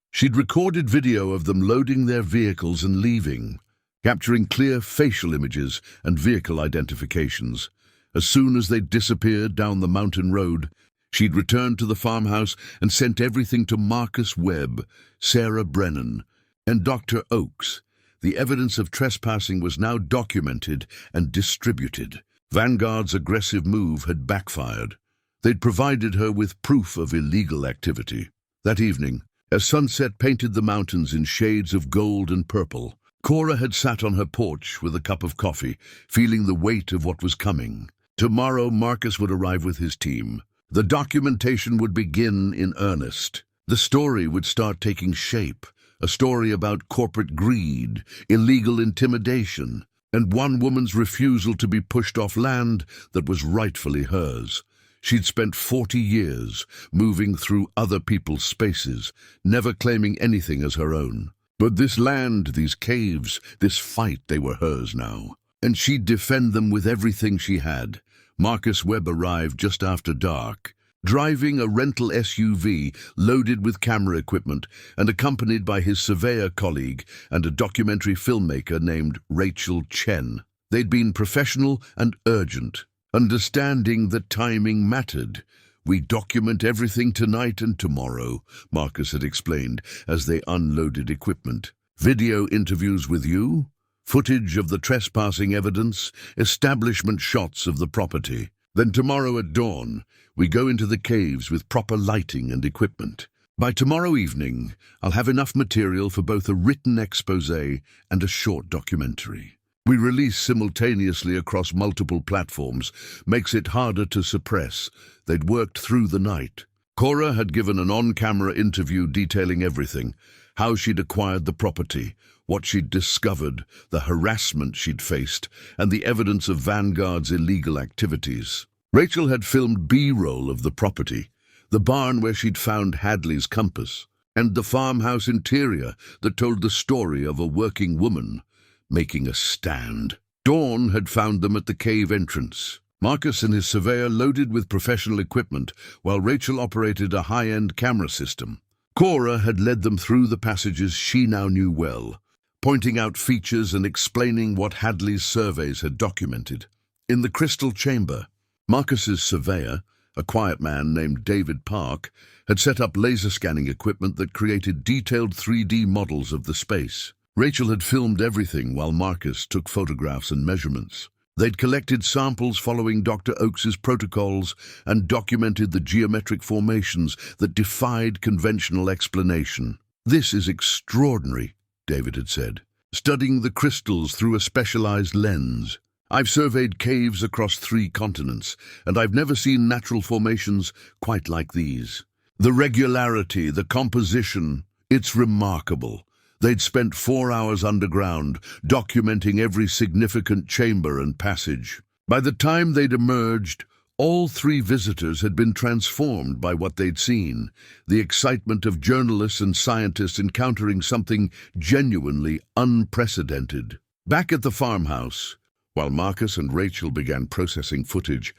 She'd recorded video of them loading their vehicles and leaving, capturing clear facial images and vehicle identifications. As soon as they disappeared down the mountain road, she'd returned to the farmhouse and sent everything to Marcus Webb, Sarah Brennan, and Dr. Oakes. The evidence of trespassing was now documented and distributed. Vanguard's aggressive move had backfired. They'd provided her with proof of illegal activity. That evening, as sunset painted the mountains in shades of gold and purple, Cora had sat on her porch with a cup of coffee, feeling the weight of what was coming. Tomorrow, Marcus would arrive with his team. The documentation would begin in earnest. The story would start taking shape, a story about corporate greed, illegal intimidation, and one woman's refusal to be pushed off land that was rightfully hers. She'd spent 40 years moving through other people's spaces, never claiming anything as her own. But this land, these caves, this fight, they were hers now. And she'd defend them with everything she had. Marcus Webb arrived just after dark, driving a rental SUV loaded with camera equipment and accompanied by his surveyor colleague and a documentary filmmaker named Rachel Chen. They'd been professional and urgent, understanding that timing mattered. "We document everything tonight and tomorrow," Marcus had explained as they unloaded equipment. "Video interviews with you, footage of the trespassing evidence, establishment shots of the property. Then tomorrow at dawn, we go into the caves with proper lighting and equipment. By tomorrow evening, I'll have enough material for both a written exposé and a short documentary. We release simultaneously across multiple platforms, makes it harder to suppress." They'd worked through the night. Cora had given an on-camera interview detailing everything: how she'd acquired the property, what she'd discovered, the harassment she'd faced, and the evidence of Vanguard's illegal activities. Rachel had filmed B-roll of the property, the barn where she'd found Hadley's compass, and the farmhouse interior that told the story of a working woman making a stand. Dawn had found them at the cave entrance. Marcus and his surveyor loaded with professional equipment, while Rachel operated a high-end camera system. Cora had led them through the passages she now knew well, pointing out features and explaining what Hadley's surveys had documented. In the crystal chamber, Marcus's surveyor, a quiet man named David Park, had set up laser scanning equipment that created detailed 3D models of the space. Rachel had filmed everything while Marcus took photographs and measurements. They'd collected samples following Dr. Oakes's protocols and documented the geometric formations that defied conventional explanation. "This is extraordinary," David had said, studying the crystals through a specialized lens. "I've surveyed caves across 3 continents, and I've never seen natural formations quite like these. The regularity, the composition, it's remarkable." They'd spent 4 hours underground, documenting every significant chamber and passage. By the time they'd emerged, all 3 visitors had been transformed by what they'd seen, the excitement of journalists and scientists encountering something genuinely unprecedented. Back at the farmhouse, while Marcus and Rachel began processing footage,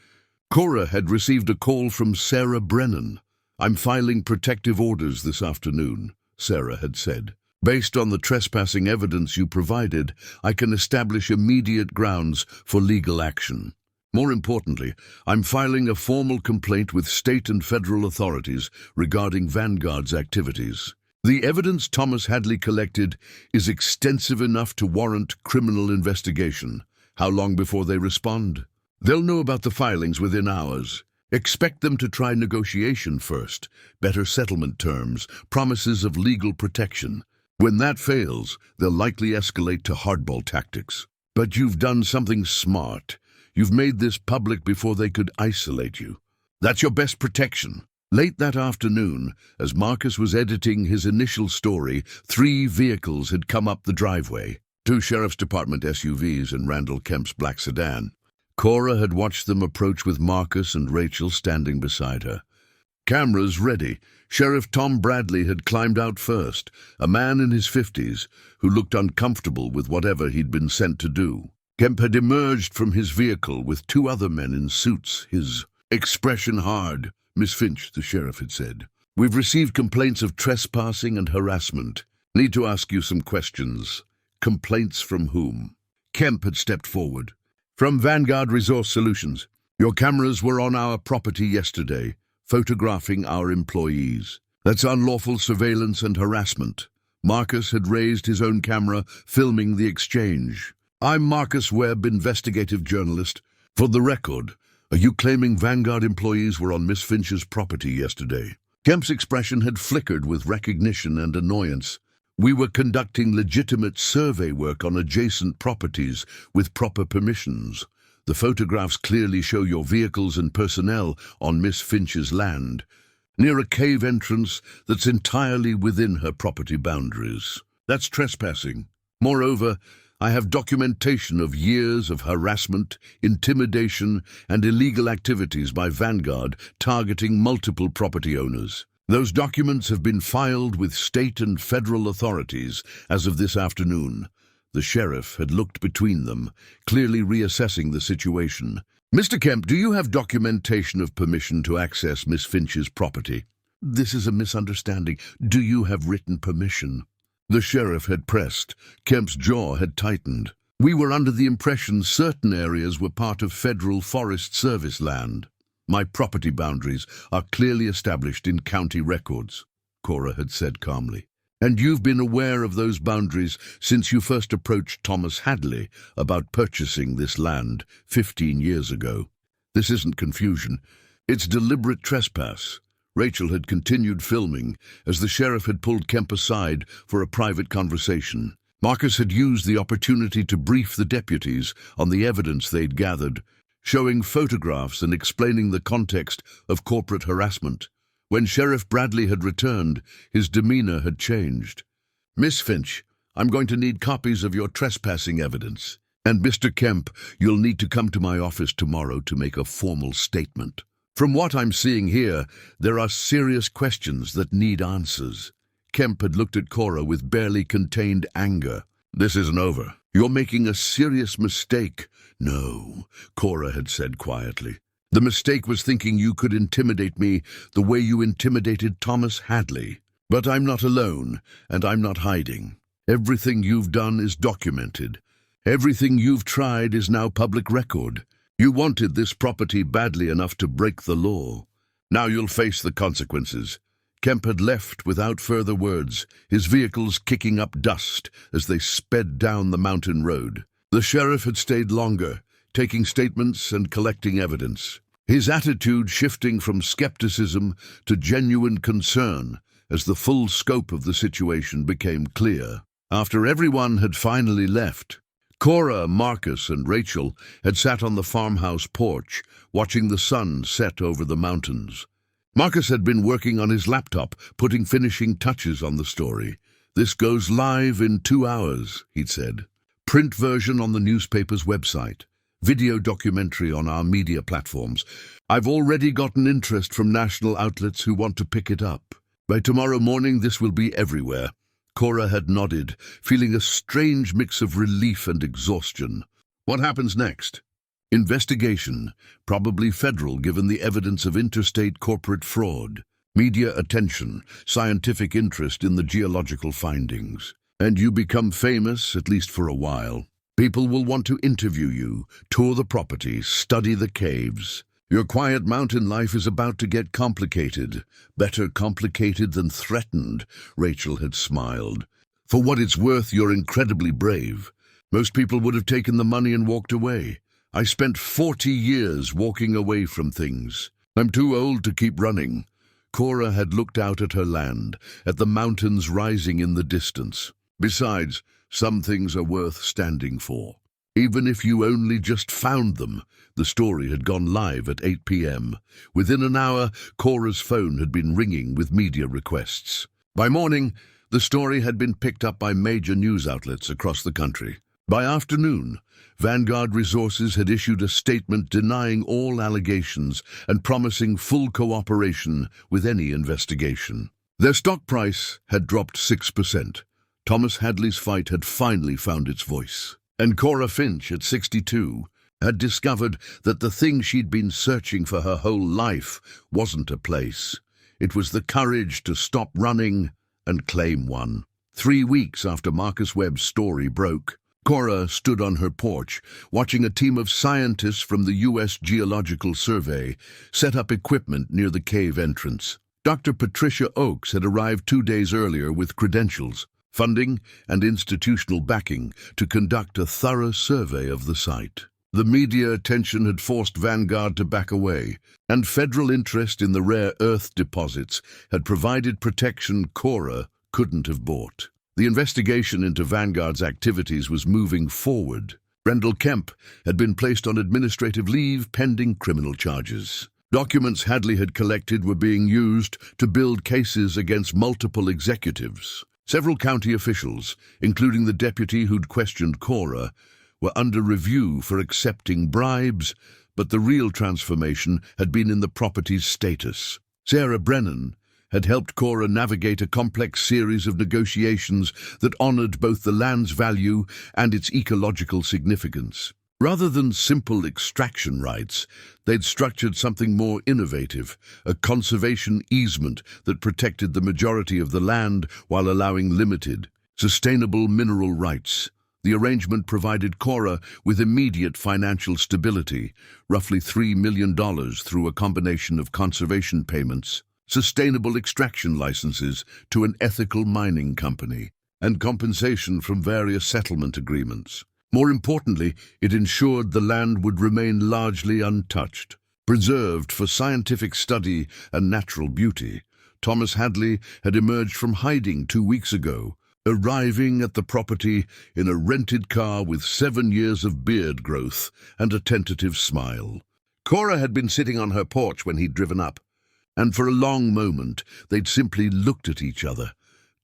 Cora had received a call from Sarah Brennan. "I'm filing protective orders this afternoon," Sarah had said. "Based on the trespassing evidence you provided, I can establish immediate grounds for legal action. More importantly, I'm filing a formal complaint with state and federal authorities regarding Vanguard's activities. The evidence Thomas Hadley collected is extensive enough to warrant criminal investigation. How long before they respond? They'll know about the filings within hours. Expect them to try negotiation first, better settlement terms, promises of legal protection. When that fails, they'll likely escalate to hardball tactics. But you've done something smart. You've made this public before they could isolate you. That's your best protection." Late that afternoon, as Marcus was editing his initial story, 3 vehicles had come up the driveway. 2 Sheriff's Department SUVs and Randall Kemp's black sedan. Cora had watched them approach with Marcus and Rachel standing beside her. Cameras ready. Sheriff Tom Bradley had climbed out first, a man in his 50s who looked uncomfortable with whatever he'd been sent to do. Kemp had emerged from his vehicle with 2 other men in suits, his expression hard. "Miss Finch," the sheriff had said, "we've received complaints of trespassing and harassment. Need to ask you some questions." "Complaints from whom?" Kemp had stepped forward. "From Vanguard Resource Solutions. Your cameras were on our property yesterday, photographing our employees. That's unlawful surveillance and harassment." Marcus had raised his own camera, filming the exchange. "I'm Marcus Webb, investigative journalist. For the record, are you claiming Vanguard employees were on Miss Finch's property yesterday?" Kemp's expression had flickered with recognition and annoyance. "We were conducting legitimate survey work on adjacent properties with proper permissions. The photographs clearly show your vehicles and personnel on Miss Finch's land, near a cave entrance that's entirely within her property boundaries. That's trespassing. Moreover, I have documentation of years of harassment, intimidation, and illegal activities by Vanguard targeting multiple property owners. Those documents have been filed with state and federal authorities as of this afternoon." The sheriff had looked between them, clearly reassessing the situation. "Mr. Kemp, do you have documentation of permission to access Miss Finch's property?" "This is a misunderstanding. Do you have written permission?" The sheriff had pressed. Kemp's jaw had tightened. "We were under the impression certain areas were part of federal Forest Service land. My property boundaries are clearly established in county records," Cora had said calmly. "And you've been aware of those boundaries since you first approached Thomas Hadley about purchasing this land 15 years ago. This isn't confusion. It's deliberate trespass." Rachel had continued filming as the sheriff had pulled Kemp aside for a private conversation. Marcus had used the opportunity to brief the deputies on the evidence they'd gathered, showing photographs and explaining the context of corporate harassment. When Sheriff Bradley had returned, his demeanor had changed. "Miss Finch, I'm going to need copies of your trespassing evidence. And Mr. Kemp, you'll need to come to my office tomorrow to make a formal statement. From what I'm seeing here, there are serious questions that need answers." Kemp had looked at Cora with barely contained anger. "This isn't over. You're making a serious mistake." "No," Cora had said quietly. "The mistake was thinking you could intimidate me the way you intimidated Thomas Hadley. But I'm not alone, and I'm not hiding. Everything you've done is documented. Everything you've tried is now public record. You wanted this property badly enough to break the law. Now you'll face the consequences." Kemp had left without further words, his vehicles kicking up dust as they sped down the mountain road. The sheriff had stayed longer, taking statements and collecting evidence, his attitude shifting from skepticism to genuine concern as the full scope of the situation became clear. After everyone had finally left, Cora, Marcus, and Rachel had sat on the farmhouse porch, watching the sun set over the mountains. Marcus had been working on his laptop, putting finishing touches on the story. "This goes live in 2 hours," he'd said. "Print version on the newspaper's website. Video documentary on our media platforms. I've already gotten interest from national outlets who want to pick it up. By tomorrow morning this will be everywhere." Cora had nodded, feeling a strange mix of relief and exhaustion. "What happens next?" "Investigation, probably federal given the evidence of interstate corporate fraud. Media attention, scientific interest in the geological findings. And you become famous, at least for a while. People will want to interview you, tour the property, study the caves. Your quiet mountain life is about to get complicated. Better complicated than threatened," Rachel had smiled. "For what it's worth, you're incredibly brave. Most people would have taken the money and walked away. I spent 40 years walking away from things. I'm too old to keep running." Cora had looked out at her land, at the mountains rising in the distance. "Besides, some things are worth standing for. Even if you only just found them." The story had gone live at 8 p.m. Within an hour, Cora's phone had been ringing with media requests. By morning, the story had been picked up by major news outlets across the country. By afternoon, Vanguard Resources had issued a statement denying all allegations and promising full cooperation with any investigation. Their stock price had dropped 6%. Thomas Hadley's fight had finally found its voice. And Cora Finch, at 62, had discovered that the thing she'd been searching for her whole life wasn't a place. It was the courage to stop running and claim one. 3 weeks after Marcus Webb's story broke, Cora stood on her porch, watching a team of scientists from the U.S. Geological Survey set up equipment near the cave entrance. Dr. Patricia Oakes had arrived 2 days earlier with credentials, funding, and institutional backing to conduct a thorough survey of the site. The media attention had forced Vanguard to back away, and federal interest in the rare earth deposits had provided protection Cora couldn't have bought. The investigation into Vanguard's activities was moving forward. Rendell Kemp had been placed on administrative leave pending criminal charges. Documents Hadley had collected were being used to build cases against multiple executives. Several county officials, including the deputy who'd questioned Cora, were under review for accepting bribes, but the real transformation had been in the property's status. Sarah Brennan had helped Cora navigate a complex series of negotiations that honored both the land's value and its ecological significance. Rather than simple extraction rights, they'd structured something more innovative, a conservation easement that protected the majority of the land while allowing limited, sustainable mineral rights. The arrangement provided Cora with immediate financial stability, roughly $3 million through a combination of conservation payments, sustainable extraction licenses to an ethical mining company, and compensation from various settlement agreements. More importantly, it ensured the land would remain largely untouched, preserved for scientific study and natural beauty. Thomas Hadley had emerged from hiding 2 weeks ago, arriving at the property in a rented car with 7 years of beard growth and a tentative smile. Cora had been sitting on her porch when he'd driven up, and for a long moment they'd simply looked at each other,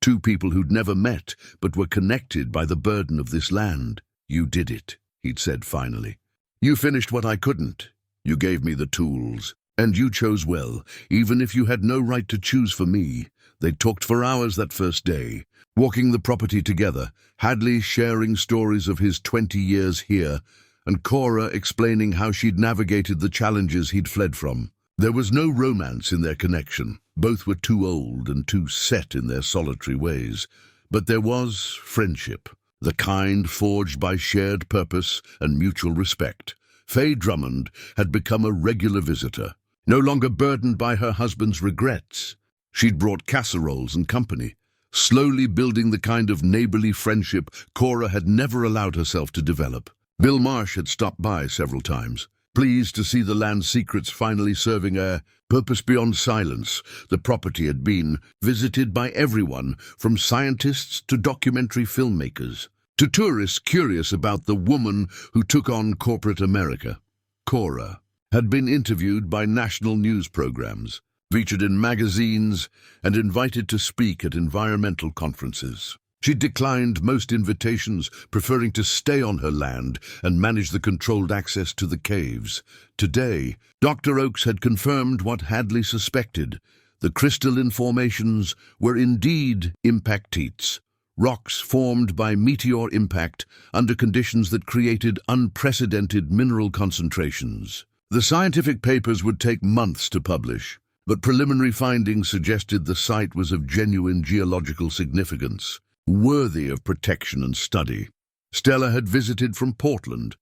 two people who'd never met but were connected by the burden of this land. "You did it," he'd said finally. "You finished what I couldn't. You gave me the tools, and you chose well, even if you had no right to choose for me. They talked for hours that first day, walking the property together, Hadley sharing stories of his 20 years here, and Cora explaining how she'd navigated the challenges he'd fled from. There was no romance in their connection. Both were too old and too set in their solitary ways. But there was friendship, the kind forged by shared purpose and mutual respect. Faye Drummond had become a regular visitor, no longer burdened by her husband's regrets. She'd brought casseroles and company, slowly building the kind of neighborly friendship Cora had never allowed herself to develop. Bill Marsh had stopped by several times, pleased to see the land secrets finally serving a purpose beyond silence. The property had been visited by everyone, from scientists to documentary filmmakers, to tourists curious about the woman who took on corporate America. Cora had been interviewed by national news programs, featured in magazines, and invited to speak at environmental conferences. She declined most invitations, preferring to stay on her land and manage the controlled access to the caves. Today, Dr. Oakes had confirmed what Hadley suspected. The crystalline formations were indeed impactites, rocks formed by meteor impact under conditions that created unprecedented mineral concentrations. The scientific papers would take months to publish, but preliminary findings suggested the site was of genuine geological significance, worthy of protection and study. Stella had visited from Portland,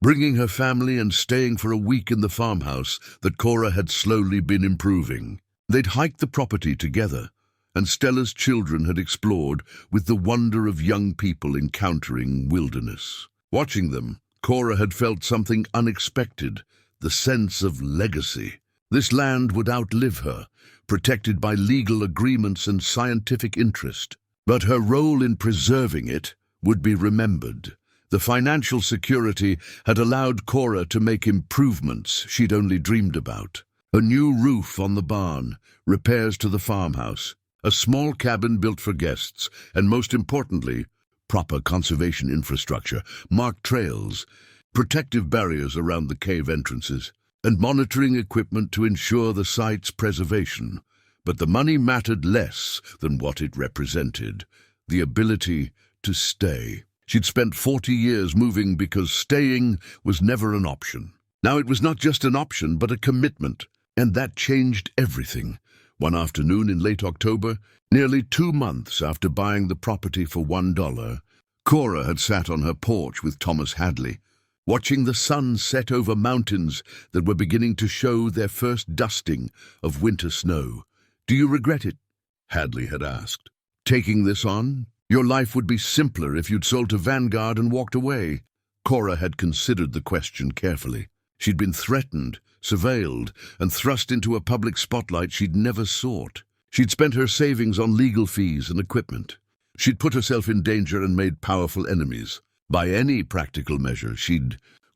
bringing her family and staying for a week in the farmhouse that Cora had slowly been improving. They'd hiked the property together, and Stella's children had explored with the wonder of young people encountering wilderness. Watching them, Cora had felt something unexpected, the sense of legacy. This land would outlive her, protected by legal agreements and scientific interest. But her role in preserving it would be remembered. The financial security had allowed Cora to make improvements she'd only dreamed about. A new roof on the barn, repairs to the farmhouse, a small cabin built for guests, and most importantly, proper conservation infrastructure, marked trails, protective barriers around the cave entrances, and monitoring equipment to ensure the site's preservation. But the money mattered less than what it represented, the ability to stay. She'd spent 40 years moving because staying was never an option. Now it was not just an option, but a commitment, and that changed everything. One afternoon in late October, nearly 2 months after buying the property for $1, Cora had sat on her porch with Thomas Hadley, watching the sun set over mountains that were beginning to show their first dusting of winter snow. "Do you regret it?" Hadley had asked. "Taking this on? Your life would be simpler if you'd sold to Vanguard and walked away." Cora had considered the question carefully. She'd been threatened, surveilled, and thrust into a public spotlight she'd never sought. She'd spent her savings on legal fees and equipment. She'd put herself in danger and made powerful enemies. By any practical measure,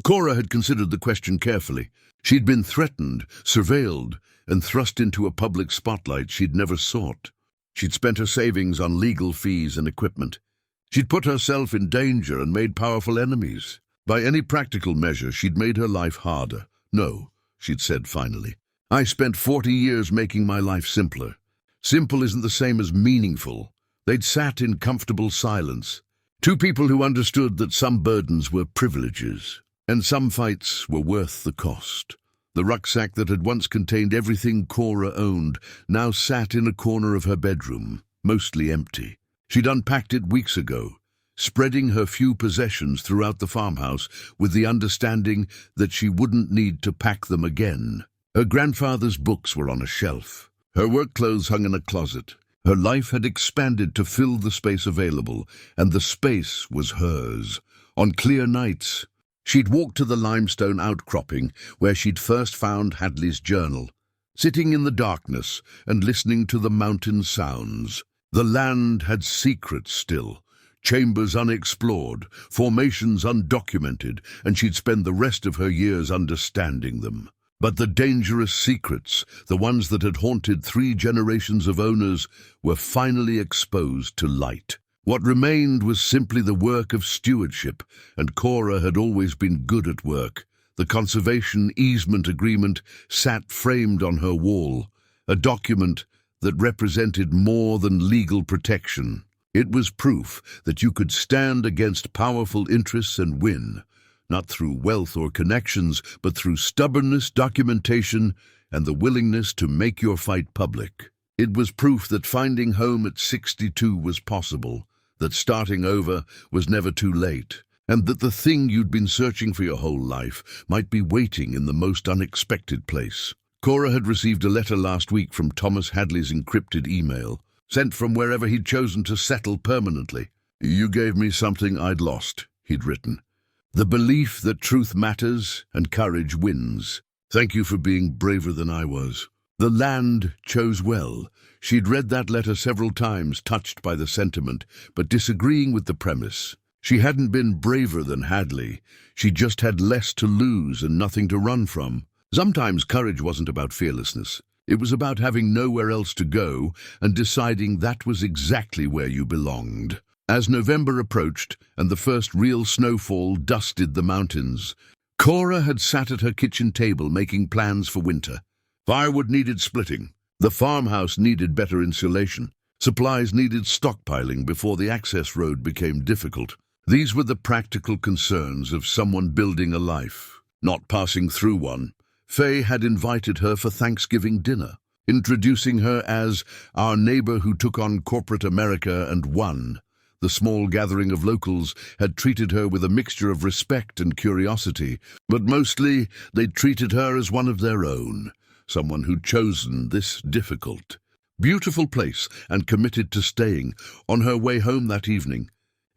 Cora had considered the question carefully. She'd been threatened, surveilled, and thrust into a public spotlight she'd never sought. She'd spent her savings on legal fees and equipment. She'd put herself in danger and made powerful enemies. By any practical measure, she'd made her life harder. "No," she'd said finally. "I spent 40 years making my life simpler." Simple isn't the same as meaningful. They'd sat in comfortable silence. Two people who understood that some burdens were privileges, and some fights were worth the cost. The rucksack that had once contained everything Cora owned now sat in a corner of her bedroom, mostly empty. She'd unpacked it weeks ago, spreading her few possessions throughout the farmhouse with the understanding that she wouldn't need to pack them again. Her grandfather's books were on a shelf. Her work clothes hung in a closet. Her life had expanded to fill the space available, and the space was hers. On clear nights, she'd walk to the limestone outcropping where she'd first found Hadley's journal, sitting in the darkness and listening to the mountain sounds. The land had secrets still, chambers unexplored, formations undocumented, and she'd spend the rest of her years understanding them. But the dangerous secrets, the ones that had haunted 3 generations of owners, were finally exposed to light. What remained was simply the work of stewardship, and Cora had always been good at work. The conservation easement agreement sat framed on her wall, a document that represented more than legal protection. It was proof that you could stand against powerful interests and win, not through wealth or connections, but through stubbornness, documentation, and the willingness to make your fight public. It was proof that finding home at 62 was possible, that starting over was never too late, and that the thing you'd been searching for your whole life might be waiting in the most unexpected place. Cora had received a letter last week from Thomas Hadley's encrypted email, sent from wherever he'd chosen to settle permanently. "You gave me something I'd lost," he'd written. "The belief that truth matters and courage wins. Thank you for being braver than I was." The land chose well. She'd read that letter several times, touched by the sentiment, but disagreeing with the premise. She hadn't been braver than Hadley. She just had less to lose and nothing to run from. Sometimes courage wasn't about fearlessness. It was about having nowhere else to go and deciding that was exactly where you belonged. As November approached and the first real snowfall dusted the mountains, Cora had sat at her kitchen table making plans for winter. Firewood needed splitting. The farmhouse needed better insulation. Supplies needed stockpiling before the access road became difficult. These were the practical concerns of someone building a life, not passing through one. Faye had invited her for Thanksgiving dinner, introducing her as our neighbor who took on corporate America and won. The small gathering of locals had treated her with a mixture of respect and curiosity, but mostly they'd treated her as one of their own, someone who'd chosen this difficult, beautiful place and committed to staying. On her way home that evening,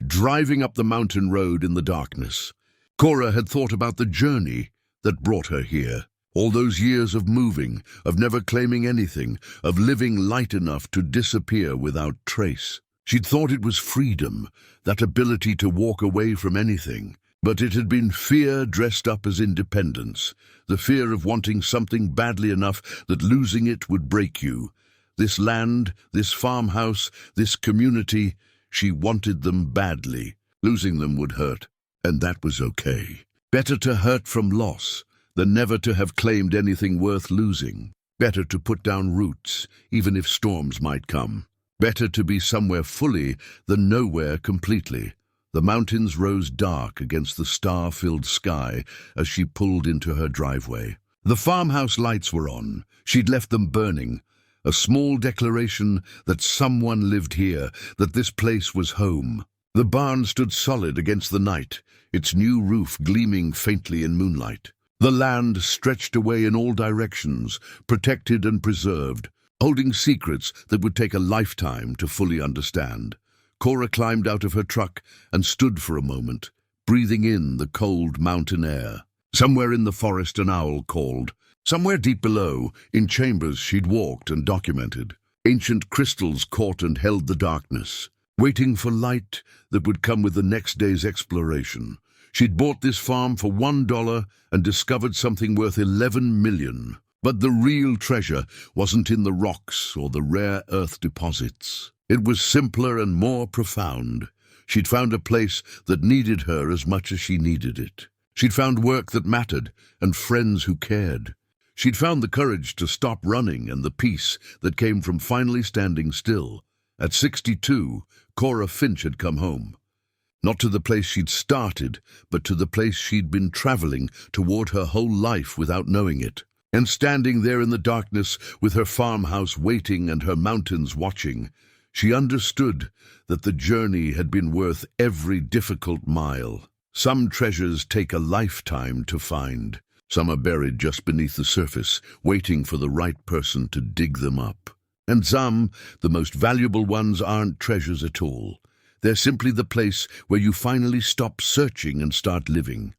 driving up the mountain road in the darkness, Cora had thought about the journey that brought her here. All those years of moving, of never claiming anything, of living light enough to disappear without trace. She'd thought it was freedom, that ability to walk away from anything. But it had been fear dressed up as independence, the fear of wanting something badly enough that losing it would break you. This land, this farmhouse, this community, she wanted them badly. Losing them would hurt, and that was okay. Better to hurt from loss than never to have claimed anything worth losing. Better to put down roots, even if storms might come. Better to be somewhere fully than nowhere completely. The mountains rose dark against the star-filled sky as she pulled into her driveway. The farmhouse lights were on. She'd left them burning. A small declaration that someone lived here, that this place was home. The barn stood solid against the night, its new roof gleaming faintly in moonlight. The land stretched away in all directions, protected and preserved, holding secrets that would take a lifetime to fully understand. Cora climbed out of her truck and stood for a moment, breathing in the cold mountain air. Somewhere in the forest an owl called. Somewhere deep below, in chambers she'd walked and documented, ancient crystals caught and held the darkness, waiting for light that would come with the next day's exploration. She'd bought this farm for $1 and discovered something worth 11 million. But the real treasure wasn't in the rocks or the rare earth deposits. It was simpler and more profound. She'd found a place that needed her as much as she needed it. She'd found work that mattered and friends who cared. She'd found the courage to stop running and the peace that came from finally standing still. At 62, Cora Finch had come home. Not to the place she'd started, but to the place she'd been traveling toward her whole life without knowing it. And standing there in the darkness, with her farmhouse waiting and her mountains watching, she understood that the journey had been worth every difficult mile. Some treasures take a lifetime to find. Some are buried just beneath the surface, waiting for the right person to dig them up. And some, the most valuable ones, aren't treasures at all. They're simply the place where you finally stop searching and start living.